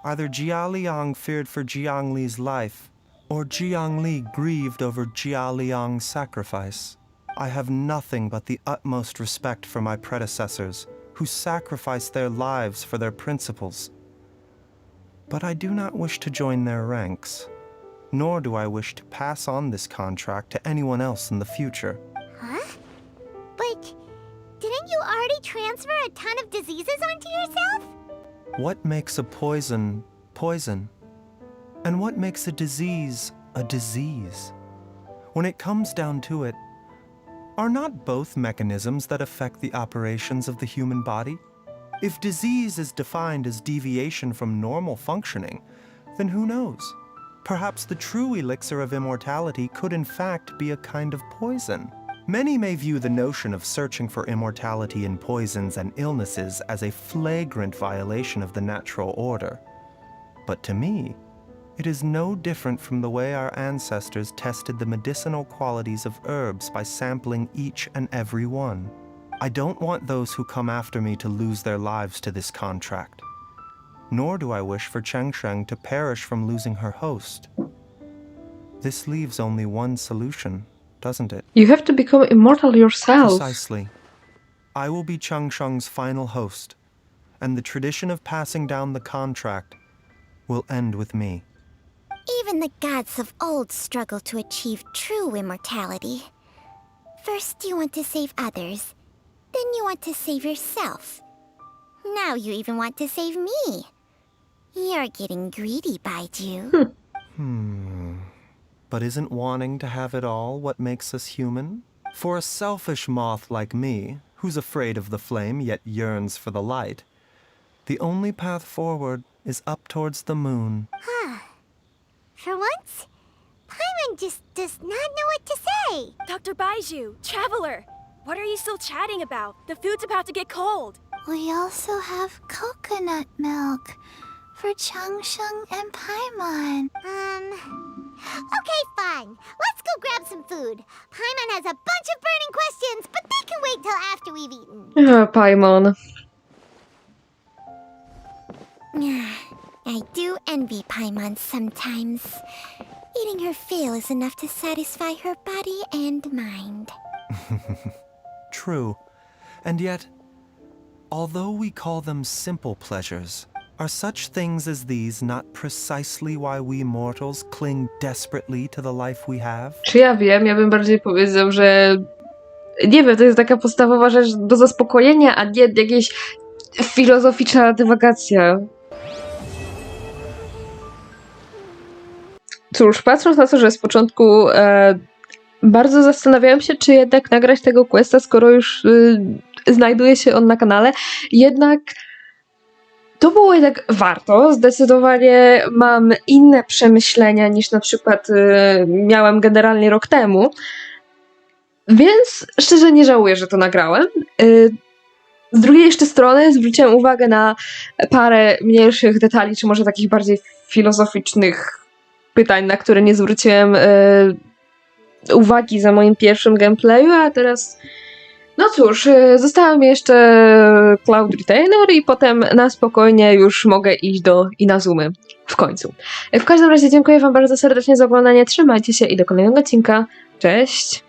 E: Either Jia Liang feared for Jiang Li's life, or Jiang Li grieved over Jia Liang's sacrifice. I have nothing but the utmost respect for my predecessors, who sacrificed their lives for their principles. But I do not wish to join their ranks, nor do I wish to pass on this contract to anyone else in the future.
I: huh? But didn't you already transfer a ton of diseases onto yourself?
E: What makes a poison poison? And what makes a disease a disease? When it comes down to it, are not both mechanisms that affect the operations of the human body? If disease is defined as deviation from normal functioning, then who knows? Perhaps the true elixir of immortality could in fact be a kind of poison. Many may view the notion of searching for immortality in poisons and illnesses as a flagrant violation of the natural order. But to me, it is no different from the way our ancestors tested the medicinal qualities of herbs by sampling each and every one. I don't want those who come after me to lose their lives to this contract. Nor do I wish for Cheng Sheng to perish from losing her host. This leaves only one solution, doesn't it?
A: You have to become immortal yourself.
E: Precisely. I will be Cheng Sheng's final host, and the tradition of passing down the contract will end with me.
I: Even the gods of old struggle to achieve true immortality. First you want to save others, then you want to save yourself. Now you even want to save me. You're getting greedy, Baiju.
E: But isn't wanting to have it all what makes us human? For a selfish moth like me, who's afraid of the flame yet yearns for the light, the only path forward is up towards the moon.
I: For once, Paimon just does not know what to say.
C: Dr. Baiju, Traveler, what are you still chatting about? The food's about to get cold.
B: We also have coconut milk for Changsheng and Paimon.
I: Okay, fine. Let's go grab some food. Paimon has a bunch of burning questions, but they can wait till after we've eaten.
A: Paimon.
I: I do envy Paimon sometimes. Eating her fill is enough to satisfy her body and mind.
E: True. And yet, although we call them simple pleasures, are such things as these not precisely why we mortals cling desperately to the life we have?
A: Czy ja wiem? Ja bym bardziej powiedział, że nie wiem, to jest taka podstawowa rzecz do zaspokojenia, a nie jakieś filozoficzna dywagacja. Cóż, patrząc na to, że z początku bardzo zastanawiałam się, czy jednak nagrać tego questa, skoro już znajduje się on na kanale. Jednak to było jednak warto. Zdecydowanie mam inne przemyślenia niż na przykład miałam generalnie rok temu. Więc szczerze nie żałuję, że to nagrałem. Z drugiej jeszcze strony zwróciłam uwagę na parę mniejszych detali, czy może takich bardziej filozoficznych pytań, na które nie zwróciłem uwagi za moim pierwszym gameplayu, a teraz no cóż, została mi jeszcze Cloud Retainer i potem na spokojnie już mogę iść do Inazumy w końcu. W każdym razie dziękuję wam bardzo serdecznie za oglądanie, trzymajcie się i do kolejnego odcinka. Cześć!